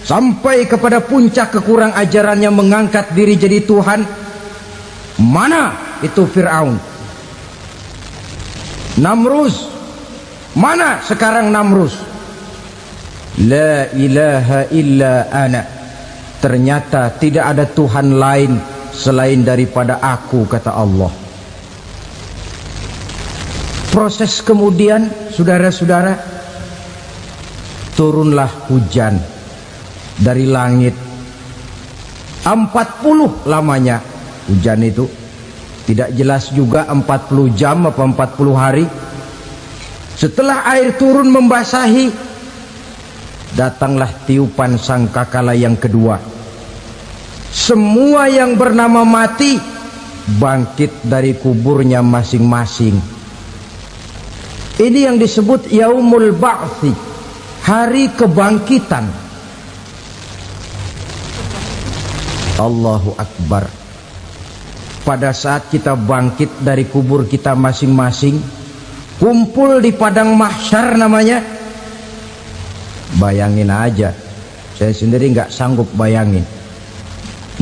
sampai kepada puncak kekurang ajarannya mengangkat diri jadi Tuhan. Mana itu Fir'aun? Namrus, mana sekarang Namrus? La ilaha illa ana, ternyata tidak ada Tuhan lain selain daripada aku, kata Allah. Proses kemudian, saudara-saudara, turunlah hujan dari langit. 40 lamanya hujan itu. Tidak jelas juga 40 jam apa 40 hari. Setelah air turun membasahi, datanglah tiupan sangkakala yang kedua. Semua yang bernama mati bangkit dari kuburnya masing-masing. Ini yang disebut yaumul ba'thi, hari kebangkitan. Allahu Akbar. Pada saat kita bangkit dari kubur kita masing-masing, kumpul di padang mahsyar namanya. Bayangin aja, saya sendiri nggak sanggup bayangin.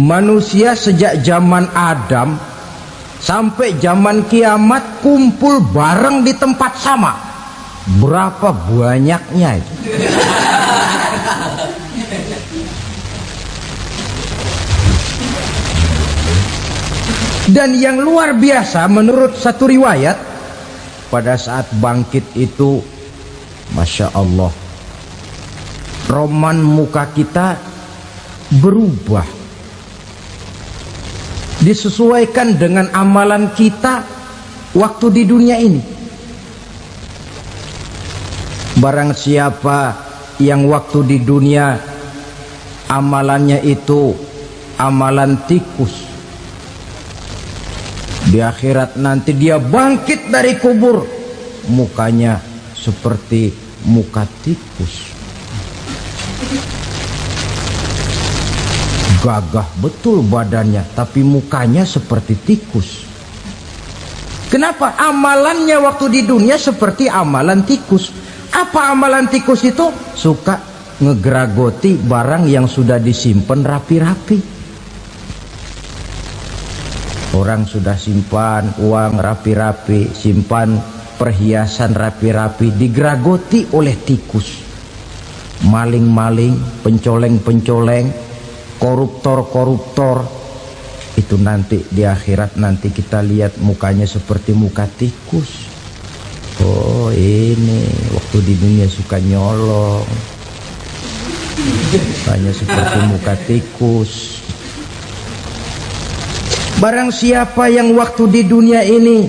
Manusia sejak zaman Adam sampai zaman kiamat kumpul bareng di tempat sama. Berapa banyaknya itu? Dan yang luar biasa menurut satu riwayat, pada saat bangkit itu, Masya Allah, roman muka kita berubah, disesuaikan dengan amalan kita waktu di dunia ini. Barang siapa yang waktu di dunia amalannya itu amalan tikus, di akhirat nanti dia bangkit dari kubur, mukanya seperti muka tikus. Gagah betul badannya, tapi mukanya seperti tikus. Kenapa? Amalannya waktu di dunia seperti amalan tikus. Apa amalan tikus itu? Suka ngegeragoti barang yang sudah disimpan rapi-rapi. Orang sudah simpan uang rapi-rapi, simpan perhiasan rapi-rapi, digeragoti oleh tikus. Maling-maling, pencoleng-pencoleng, koruptor-koruptor, itu nanti di akhirat nanti kita lihat mukanya seperti muka tikus. Oh, ini waktu di dunia suka nyolong, mukanya seperti muka tikus. Barang siapa yang waktu di dunia ini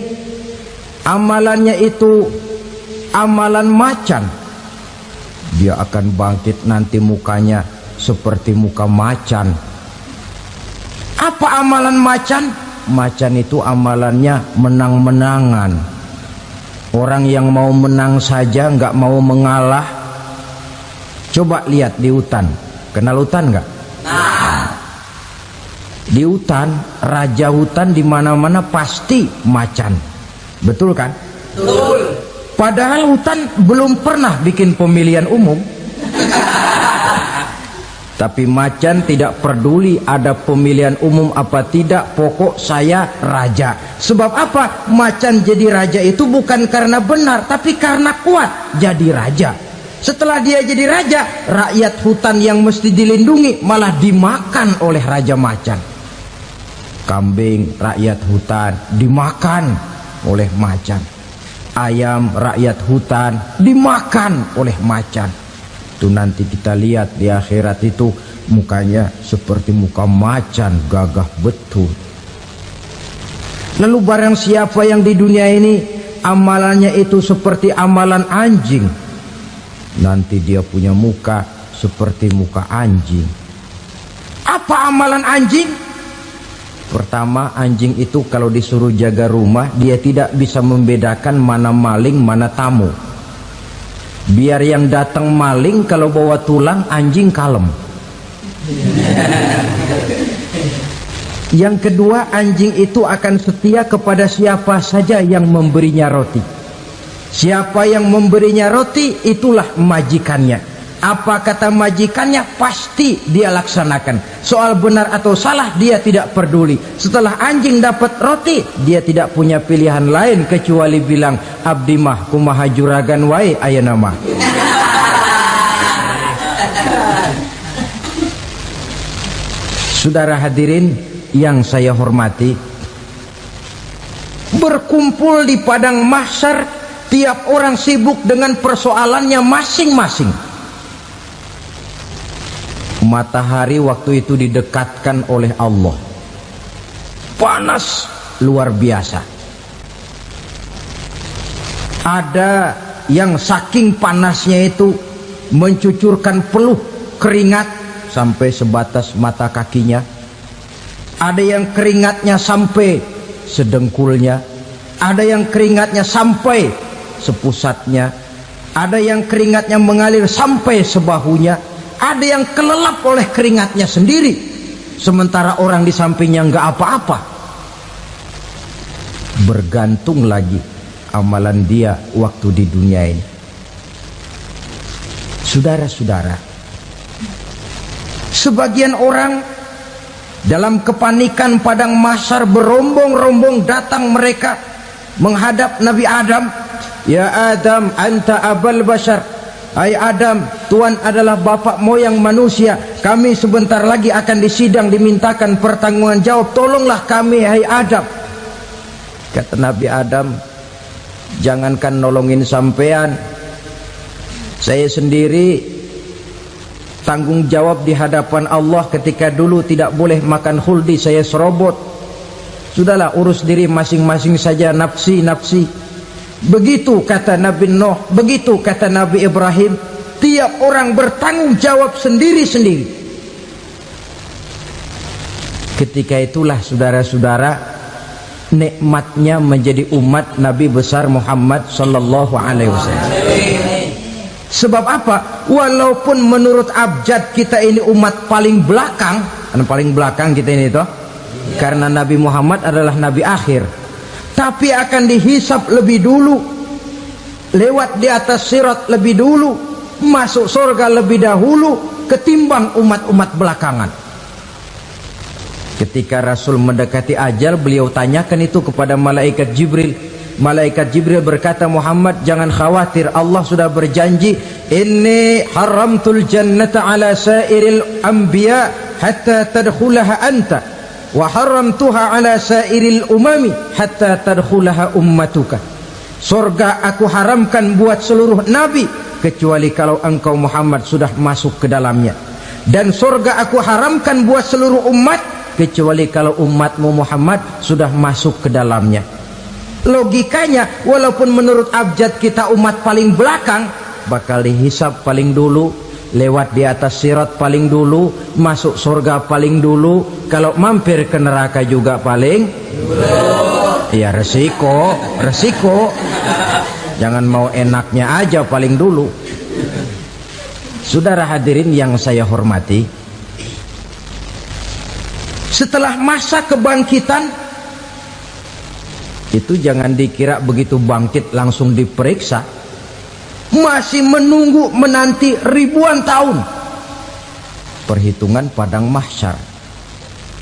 amalannya itu amalan macan, dia akan bangkit nanti mukanya seperti muka macan. Apa amalan macan? Macan itu amalannya menang-menangan. Orang yang mau menang saja nggak mau mengalah. Coba lihat di hutan, kenal hutan nggak? Di hutan, raja hutan di mana-mana pasti macan, betul kan? Betul. Padahal hutan belum pernah bikin pemilihan umum. Tapi macan tidak peduli ada pemilihan umum apa tidak, pokok saya raja. Sebab apa? Macan jadi raja itu bukan karena benar, tapi karena kuat jadi raja. Setelah dia jadi raja, rakyat hutan yang mesti dilindungi malah dimakan oleh raja macan. Kambing rakyat hutan dimakan oleh macan. Ayam rakyat hutan dimakan oleh macan. Itu nanti kita lihat di akhirat itu mukanya seperti muka macan, gagah betul. Lalu barang siapa yang di dunia ini amalannya itu seperti amalan anjing, nanti dia punya muka seperti muka anjing. Apa amalan anjing? Pertama, anjing itu kalau disuruh jaga rumah, dia tidak bisa membedakan mana maling mana tamu. Biar yang datang maling, kalau bawa tulang, anjing kalem. Yang kedua, anjing itu akan setia kepada siapa saja yang memberinya roti. Siapa yang memberinya roti, itulah majikannya. Apa kata majikannya, pasti dia laksanakan. Soal benar atau salah dia tidak peduli. Setelah anjing dapat roti, dia tidak punya pilihan lain kecuali bilang, abdi mah kumaha juragan wae ayeuna mah. Saudara hadirin yang saya hormati, berkumpul di padang mahsyar, tiap orang sibuk dengan persoalannya masing-masing. Matahari waktu itu didekatkan oleh Allah, panas luar biasa. Ada yang saking panasnya itu mencucurkan peluh keringat sampai sebatas mata kakinya. Ada yang keringatnya sampai sedengkulnya. Ada yang keringatnya sampai sepusatnya, ada yang keringatnya mengalir sampai sebahunya, ada yang kelelap oleh keringatnya sendiri, sementara orang di sampingnya nggak apa-apa. Bergantung lagi amalan dia waktu di dunia ini. Saudara-saudara, sebagian orang dalam kepanikan padang mahsyar berombong-rombong datang mereka menghadap Nabi Adam. Ya Adam, anta abal bashar. Hai Adam, Tuhan adalah bapak moyang manusia. Kami sebentar lagi akan disidang, dimintakan pertanggungan jawab. Tolonglah kami, hai Adam. Kata Nabi Adam, jangankan nolongin sampean, saya sendiri tanggung jawab di hadapan Allah ketika dulu tidak boleh makan khuldi, saya serobot. Sudahlah, urus diri masing-masing saja, nafsi. Begitu kata Nabi Nuh, begitu kata Nabi Ibrahim. Tiap orang bertanggung jawab sendiri-sendiri. Ketika itulah saudara-saudara, nikmatnya menjadi umat Nabi besar Muhammad sallallahu alaihi wasallam. Sebab apa? Walaupun menurut abjad kita ini umat paling belakang, paling belakang kita ini toh, karena Nabi Muhammad adalah Nabi akhir, tapi akan dihisap lebih dulu, lewat di atas sirat lebih dulu, masuk surga lebih dahulu ketimbang umat-umat belakangan. Ketika Rasul mendekati ajal, beliau tanyakan itu kepada malaikat Jibril. Malaikat Jibril berkata, Muhammad jangan khawatir, Allah sudah berjanji, inni haramtul jannata ala sairil anbiya hatta tadkhulaha anta wa haramtuha ala sairil umami hatta tadkhulaha ummatuka. Surga aku haramkan buat seluruh nabi kecuali kalau engkau Muhammad sudah masuk ke dalamnya, dan surga aku haramkan buat seluruh umat kecuali kalau umatmu Muhammad sudah masuk ke dalamnya. Logikanya, walaupun menurut abjad kita umat paling belakang, bakal dihisap paling dulu, lewat di atas sirat paling dulu, masuk surga paling dulu, kalau mampir ke neraka juga paling dulu. Ya resiko. Jangan mau enaknya aja paling dulu. Saudara hadirin yang saya hormati, setelah masa kebangkitan itu jangan dikira begitu bangkit langsung diperiksa, masih menunggu menanti ribuan tahun perhitungan padang mahsyar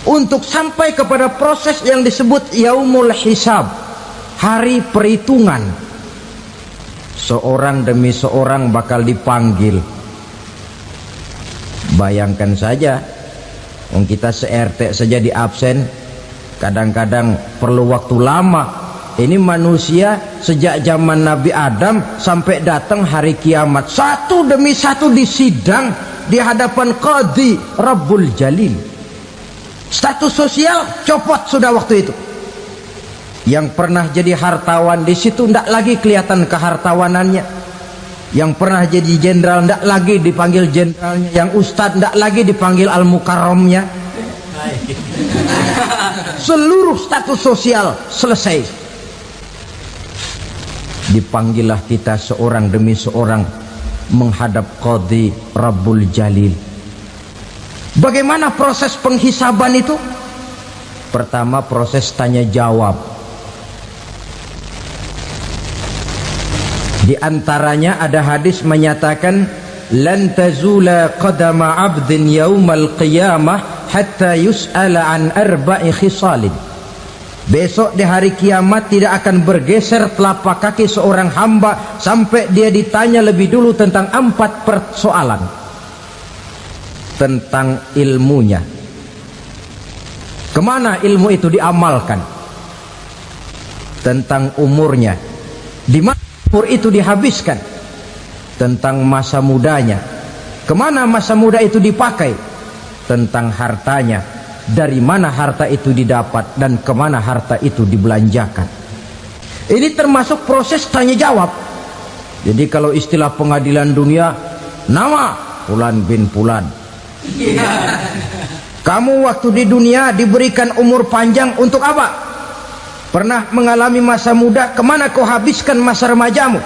untuk sampai kepada proses yang disebut yaumul hisab, hari perhitungan. Seorang demi seorang bakal dipanggil. Bayangkan saja, kita se-RT saja di absen, kadang-kadang perlu waktu lama. Ini manusia sejak zaman Nabi Adam sampai datang hari kiamat, satu demi satu disidang di hadapan Qadhi Rabbul Jalil. Status sosial copot sudah waktu itu. Yang pernah jadi hartawan di situ tidak lagi kelihatan kehartawanannya. Yang pernah jadi jenderal tidak lagi dipanggil jenderalnya. Yang ustadz tidak lagi dipanggil al-mukarramnya. Seluruh status sosial selesai. Dipanggillah kita seorang demi seorang menghadap Qadhi Rabbul Jalil. Bagaimana proses penghisaban itu? Pertama, proses tanya jawab. Di antaranya ada hadis menyatakan, lan tazula qadama 'abdin yaumal qiyamah hatta yus'ala an arba'i khisalin. Besok di hari kiamat tidak akan bergeser telapak kaki seorang hamba sampai dia ditanya lebih dulu tentang 4 persoalan. Tentang ilmunya, kemana ilmu itu diamalkan. Tentang umurnya, di mana umur itu dihabiskan. Tentang masa mudanya, kemana masa muda itu dipakai. Tentang hartanya, dari mana harta itu didapat dan kemana harta itu dibelanjakan. Ini termasuk proses tanya jawab. Jadi kalau istilah pengadilan dunia, nama Fulan bin Fulan. Kamu waktu di dunia diberikan umur panjang untuk apa? Pernah mengalami masa muda, kemana kau habiskan masa remajamu?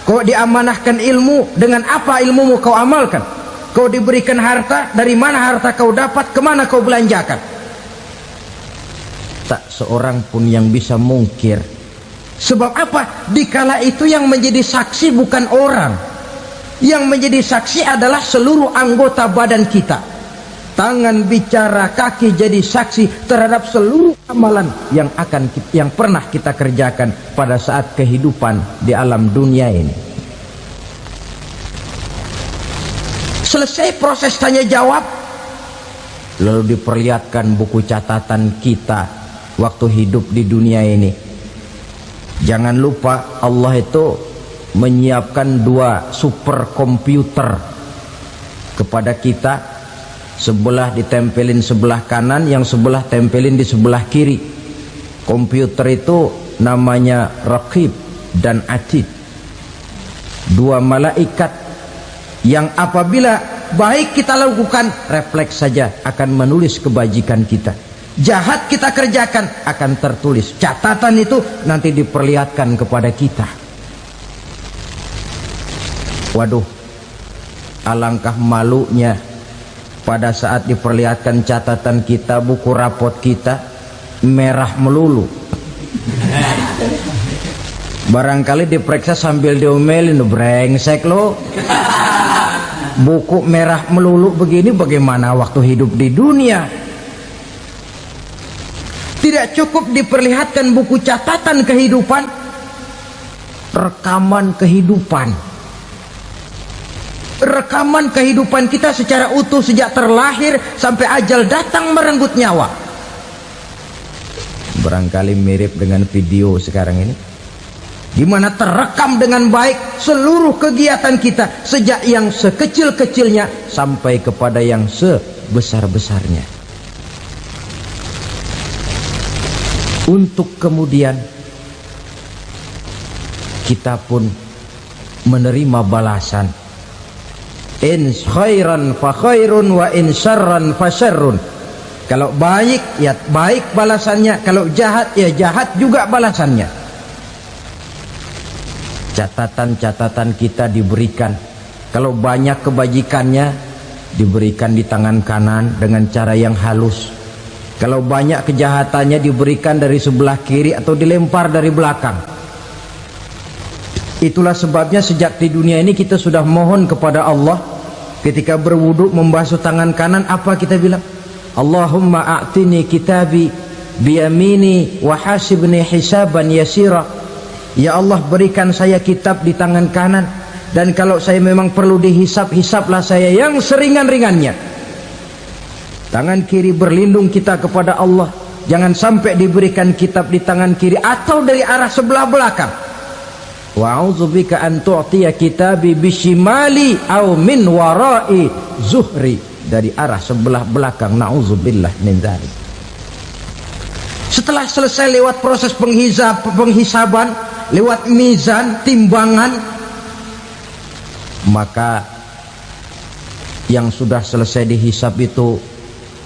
Kau diamanahkan ilmu, dengan apa ilmumu kau amalkan? Kau diberikan harta, dari mana harta kau dapat, kemana kau belanjakan? Tak seorang pun yang bisa mungkir. Sebab apa? Dikala itu yang menjadi saksi bukan orang. Yang menjadi saksi adalah seluruh anggota badan kita. Tangan bicara, kaki jadi saksi terhadap seluruh amalan yang pernah kita kerjakan pada saat kehidupan di alam dunia ini. Selesai proses tanya jawab, lalu diperlihatkan buku catatan kita waktu hidup di dunia ini. Jangan lupa Allah itu menyiapkan 2 superkomputer kepada kita, sebelah ditempelin sebelah kanan, yang sebelah tempelin di sebelah kiri. Komputer itu namanya Raqib dan Atid, 2 malaikat yang apabila baik kita lakukan, refleks saja akan menulis kebajikan kita. Jahat kita kerjakan, akan tertulis. Catatan itu nanti diperlihatkan kepada kita. Waduh, alangkah malunya pada saat diperlihatkan catatan kita, buku rapot kita merah melulu. Barangkali diperiksa sambil diomelin, brengsek lo. Buku merah melulu begini, bagaimana waktu hidup di dunia? Tidak cukup diperlihatkan buku catatan kehidupan, rekaman kehidupan. Rekaman kehidupan kita secara utuh sejak terlahir sampai ajal datang merenggut nyawa. Barangkali mirip dengan video sekarang ini, di mana terekam dengan baik seluruh kegiatan kita, sejak yang sekecil-kecilnya sampai kepada yang sebesar-besarnya. Untuk kemudian kita pun menerima balasan. In khairan fa khairun wa in syarran fa syarrun. Kalau baik ya baik balasannya, kalau jahat ya jahat juga balasannya. Catatan-catatan kita diberikan. Kalau banyak kebajikannya diberikan di tangan kanan dengan cara yang halus. Kalau banyak kejahatannya diberikan dari sebelah kiri atau dilempar dari belakang. Itulah sebabnya sejak di dunia ini kita sudah mohon kepada Allah. Ketika berwudu membasuh tangan kanan, apa kita bilang? Allahumma a'tini kitabi biyamini wa hasibni hisaban yasira. Ya Allah, berikan saya kitab di tangan kanan, dan kalau saya memang perlu dihisap, hisaplah saya yang seringan-ringannya. Tangan kiri berlindung kita kepada Allah, jangan sampai diberikan kitab di tangan kiri atau dari arah sebelah belakang. Wa a'udzubika an tu'tiya kitabi bishimali aw min wara'i zuhri, dari arah sebelah belakang. Na'udzubillah min dzalik. Setelah selesai lewat proses penghisaban, lewat mizan, timbangan, maka yang sudah selesai dihisab itu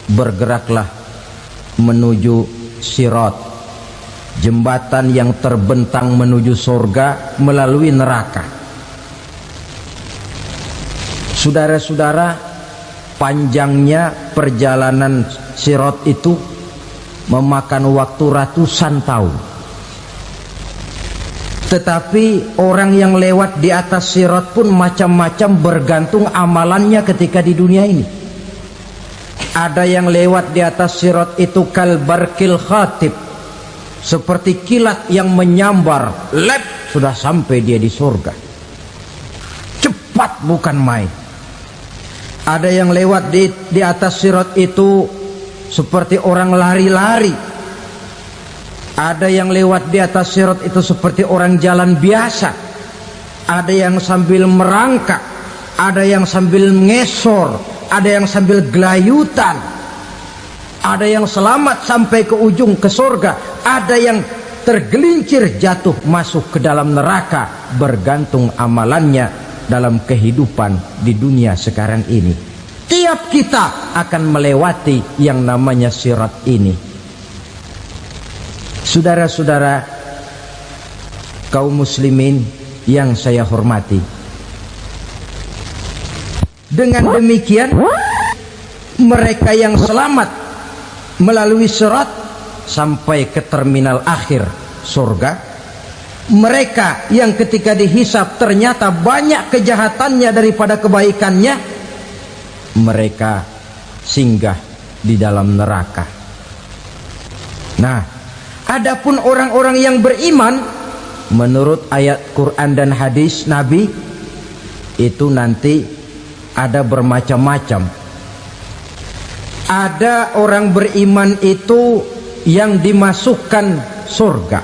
bergeraklah menuju sirat, jembatan yang terbentang menuju surga melalui neraka. Saudara-saudara, panjangnya perjalanan sirat itu memakan waktu ratusan tahun. Tetapi orang yang lewat di atas sirat pun macam-macam, bergantung amalannya ketika di dunia ini. Ada yang lewat di atas sirat itu kal barkil khatib, seperti kilat yang menyambar, lep, sudah sampai dia di surga. Cepat bukan main. Ada yang lewat di atas sirat itu seperti orang lari-lari. Ada yang lewat di atas sirat itu seperti orang jalan biasa. Ada yang sambil merangkak, ada yang sambil ngesor, ada yang sambil gelayutan, ada yang selamat sampai ke ujung ke surga, ada yang tergelincir jatuh masuk ke dalam neraka, bergantung amalannya dalam kehidupan di dunia sekarang ini. Tiap kita akan melewati yang namanya sirat ini. Saudara-saudara kaum muslimin yang saya hormati, dengan demikian mereka yang selamat melalui sirat sampai ke terminal akhir surga, mereka yang ketika dihisab ternyata banyak kejahatannya daripada kebaikannya, mereka singgah di dalam neraka. Nah, adapun orang-orang yang beriman menurut ayat Quran dan hadis Nabi itu nanti ada bermacam-macam. Ada orang beriman itu yang dimasukkan surga.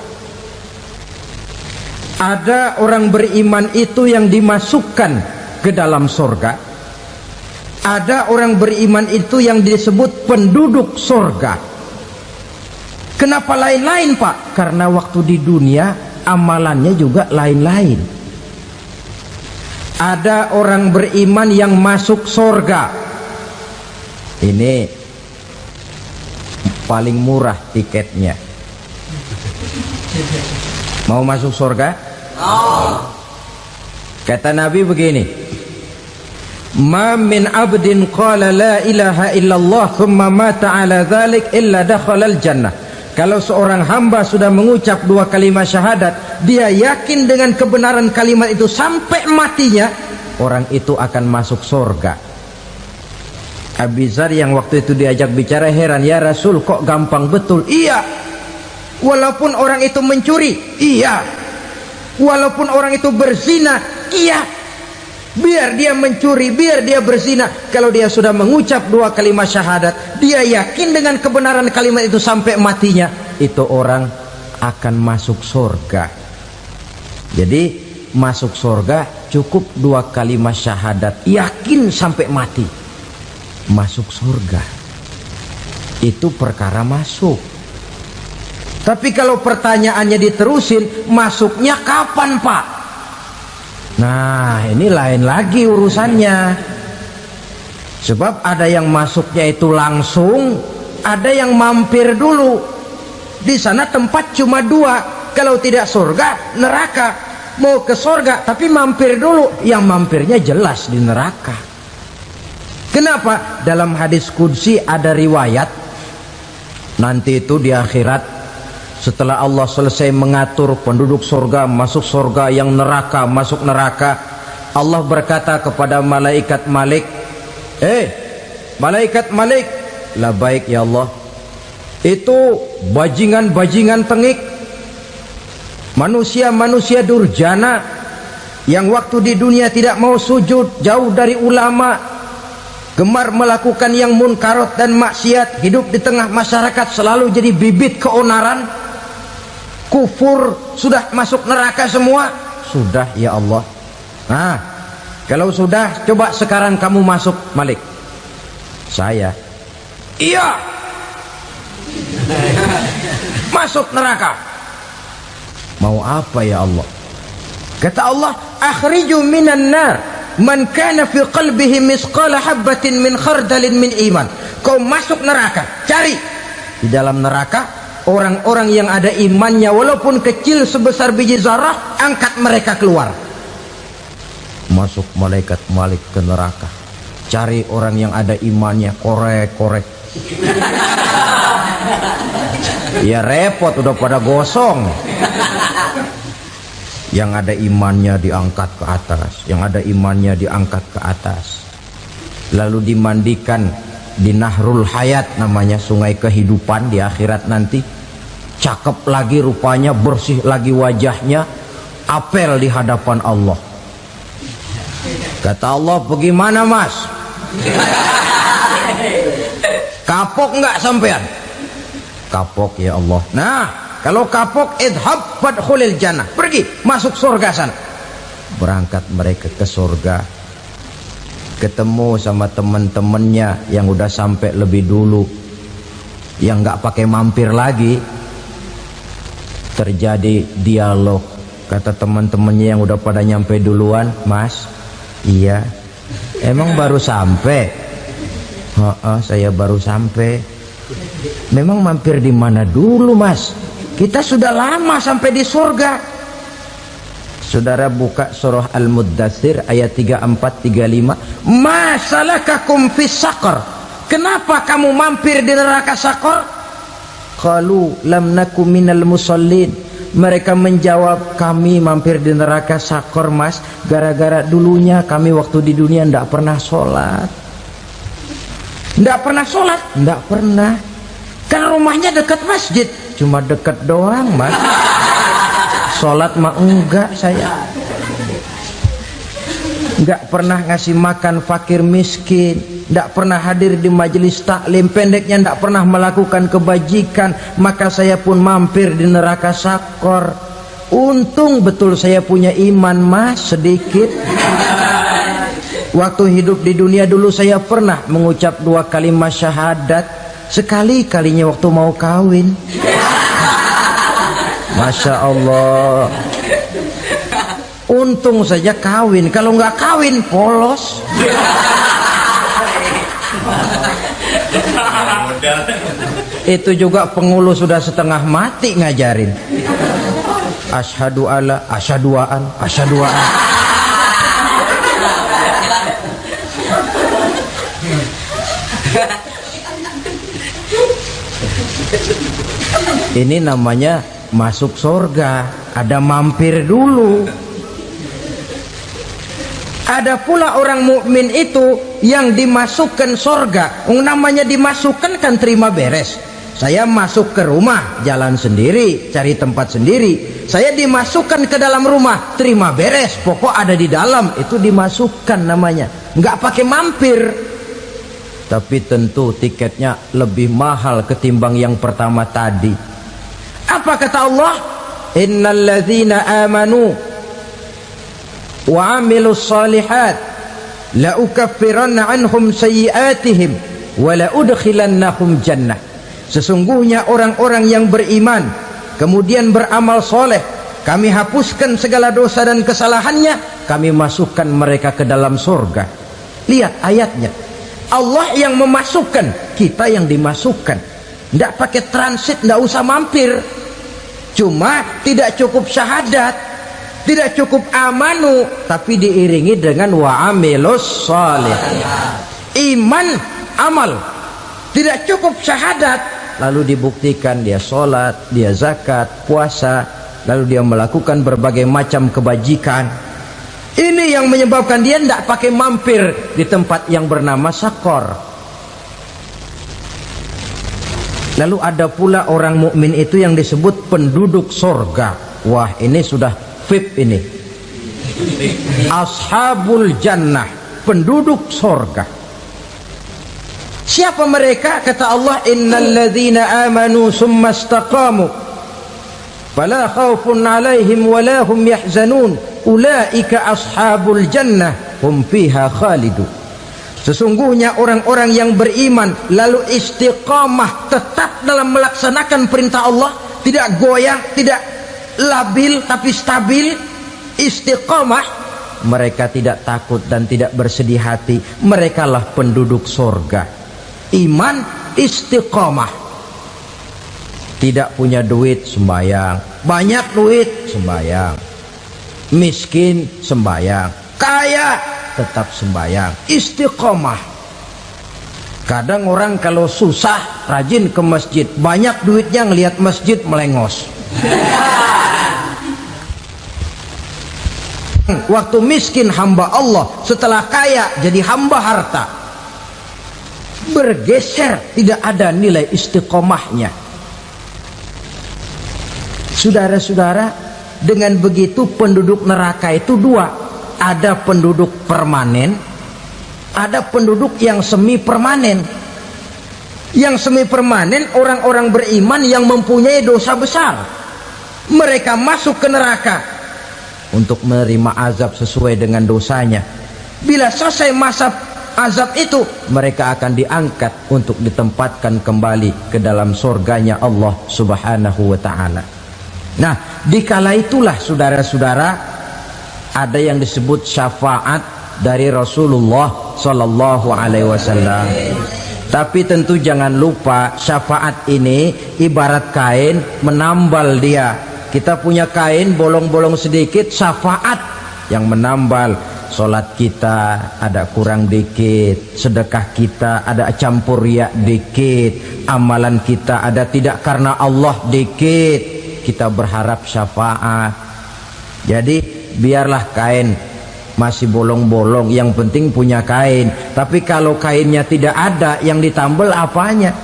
Ada orang beriman itu yang dimasukkan ke dalam surga. Ada orang beriman itu yang disebut penduduk surga. Kenapa lain-lain, Pak? Karena waktu di dunia amalannya juga lain-lain. Ada orang beriman yang masuk surga. Ini paling murah tiketnya. Mau masuk surga? Kata Nabi begini, ma min abdin qala la ilaha illallah thumma mata ala dhalik illa dakhalal jannah. Kalau seorang hamba sudah mengucap dua kalimat syahadat, dia yakin dengan kebenaran kalimat itu sampai matinya, orang itu akan masuk surga. Abi Dzar yang waktu itu diajak bicara heran, ya Rasul kok gampang betul? Iya, walaupun orang itu mencuri, iya, walaupun orang itu berzina, iya, biar dia mencuri, biar dia berzina, kalau dia sudah mengucap dua kalimat syahadat, dia yakin dengan kebenaran kalimat itu sampai matinya, itu orang akan masuk surga. Jadi masuk surga cukup dua kalimat syahadat, yakin sampai mati, masuk surga. Itu perkara masuk. Tapi kalau pertanyaannya diterusin, masuknya kapan, Pak? Nah, ini lain lagi urusannya. Sebab ada yang masuknya itu langsung, ada yang mampir dulu. Di sana tempat cuma dua, kalau tidak surga, neraka. Mau ke surga tapi mampir dulu, yang mampirnya jelas di neraka. Kenapa? Dalam hadis qudsi ada riwayat, nanti itu di akhirat, setelah Allah selesai mengatur penduduk surga masuk surga, yang neraka masuk neraka, Allah berkata kepada malaikat Malik, malaikat Malik, labaik ya Allah, itu bajingan-bajingan tengik, manusia-manusia durjana yang waktu di dunia tidak mau sujud, jauh dari ulama, gemar melakukan yang munkarat dan maksiat, hidup di tengah masyarakat selalu jadi bibit keonaran, kufur, sudah masuk neraka semua. Sudah ya Allah. Nah, kalau sudah, coba sekarang kamu masuk, Malik. Saya, iya, masuk neraka. Mau apa ya Allah? Kata Allah, akhriju minan nar man kana fi qalbihi misqala habatin min khardalin min iman. Kau masuk neraka, cari di dalam neraka orang-orang yang ada imannya walaupun kecil sebesar biji zarah, angkat mereka keluar. Masuk malaikat Malik ke neraka, cari orang yang ada imannya, korek-korek. Ya repot, udah pada gosong. Yang ada imannya diangkat ke atas, yang ada imannya diangkat ke atas, lalu dimandikan di Nahrul Hayat, namanya sungai kehidupan di akhirat nanti. Cakep lagi rupanya, bersih lagi wajahnya, apel di hadapan Allah. Kata Allah, bagaimana mas? Kapok nggak sampean? Kapok ya Allah. Nah, kalau kapok, idhab fadkhulil jannah, pergi masuk surga sana. Berangkat mereka ke surga, ketemu sama teman-temannya yang udah sampai lebih dulu, yang nggak pakai mampir lagi. Terjadi dialog. Kata teman-temannya yang udah pada nyampe duluan, mas, iya, emang baru sampai? Saya baru sampai. Memang mampir di mana dulu mas? Kita sudah lama sampai di surga. Saudara buka surah Al-Muddatsir ayat 34-35. Ma salakakum fis saqar? Kenapa kamu mampir di neraka Saqar? Qalu lam naku minal musallin. Mereka menjawab, kami mampir di neraka Saqar, Mas, gara-gara dulunya kami waktu di dunia tidak pernah sholat. Tidak pernah sholat? Tidak pernah. Kan rumahnya dekat masjid. Cuma dekat doang, Mas. Sholat mah enggak saya. Enggak pernah ngasih makan fakir miskin, enggak pernah hadir di majelis taklim, pendeknya enggak pernah melakukan kebajikan, maka saya pun mampir di neraka Saqar. Untung betul saya punya iman, Mas, sedikit. Waktu hidup di dunia dulu saya pernah mengucap 2 kalimat syahadat, sekali-kalinya waktu mau kawin. Masya Allah. Untung saja kawin, kalau nggak kawin polos. Itu juga pengulu sudah setengah mati ngajarin. Asyhadu alla, asyaduaan, asyaduaan. Ini namanya masuk surga, ada mampir dulu. Ada pula orang mukmin itu yang dimasukkan surga. Namanya dimasukkan kan terima beres. Saya masuk ke rumah, jalan sendiri, cari tempat sendiri. Saya dimasukkan ke dalam rumah, terima beres, pokok ada di dalam, itu dimasukkan namanya. Nggak pakai mampir. Tapi tentu tiketnya lebih mahal ketimbang yang pertama tadi. Apa kata Allah? Innal ladzina amanu wa amilus salihat la ukaffiranna anhum sayyi'atihim wa la udkhilannahum jannah. Sesungguhnya orang-orang yang beriman kemudian beramal soleh, kami hapuskan segala dosa dan kesalahannya, kami masukkan mereka ke dalam surga. Lihat ayatnya, Allah yang memasukkan, kita yang dimasukkan. Tidak pakai transit, tidak usah mampir. Cuma tidak cukup syahadat, tidak cukup amanu, tapi diiringi dengan wa'amilus salih. Iman, amal. Tidak cukup syahadat, lalu dibuktikan dia sholat, dia zakat, puasa, lalu dia melakukan berbagai macam kebajikan. Ini yang menyebabkan dia tidak pakai mampir di tempat yang bernama Saqar. Lalu ada pula orang mukmin itu yang disebut penduduk surga. Wah, ini sudah VIP ini. Ashabul jannah, penduduk surga. Siapa mereka? Kata Allah, innal ladzina amanu summa istaqamu fala khaufun 'alaihim wala hum yahzanun ulaika ashabul jannah hum fiha khalidun. Sesungguhnya orang-orang yang beriman lalu istiqamah, tetap dalam melaksanakan perintah Allah, tidak goyang, tidak labil tapi stabil, istiqamah, mereka tidak takut dan tidak bersedih hati. Merekalah penduduk surga. Iman, istiqamah. Tidak punya duit, sembayang. Banyak duit, sembayang. Miskin, sembayang. Kaya, tetap sembayang. Istiqamah. Kadang orang kalau susah rajin ke masjid, banyak duitnya ngelihat masjid melengos. Waktu miskin hamba Allah, setelah kaya jadi hamba harta. Bergeser, tidak ada nilai istiqomahnya. Saudara-saudara, dengan begitu penduduk neraka itu dua. Ada penduduk permanen, ada penduduk yang semi permanen. Yang semi permanen orang-orang beriman yang mempunyai dosa besar. Mereka masuk ke neraka untuk menerima azab sesuai dengan dosanya. Bila selesai masa azab itu, mereka akan diangkat untuk ditempatkan kembali ke dalam surganya Allah Subhanahu wa ta'ala. Nah, dikala itulah saudara-saudara, ada yang disebut syafaat dari Rasulullah Sallallahu Alaihi Wasallam. Tapi tentu jangan lupa syafaat ini ibarat kain menambal dia. Kita punya kain bolong-bolong sedikit, syafaat yang menambal. Solat kita ada kurang dikit, sedekah kita ada campur riak dikit, amalan kita ada tidak karena Allah dikit, kita berharap syafaat. Jadi biarlah kain masih bolong-bolong, yang penting punya kain. Tapi kalau kainnya tidak ada, yang ditambal apanya?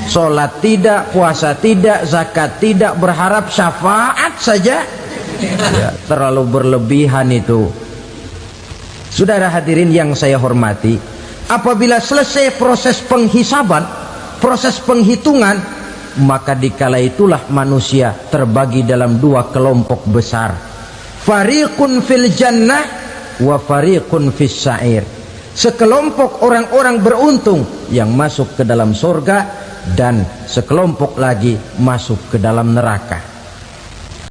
Solat tidak, puasa tidak, zakat tidak, berharap syafaat saja. Ya, terlalu berlebihan itu. Saudara hadirin yang saya hormati, apabila selesai proses penghisaban, proses penghitungan, maka dikala itulah manusia terbagi dalam dua kelompok besar. Fariqun fil jannah wa fariqun fis sa'ir. Sekelompok orang-orang beruntung yang masuk ke dalam surga, dan sekelompok lagi masuk ke dalam neraka.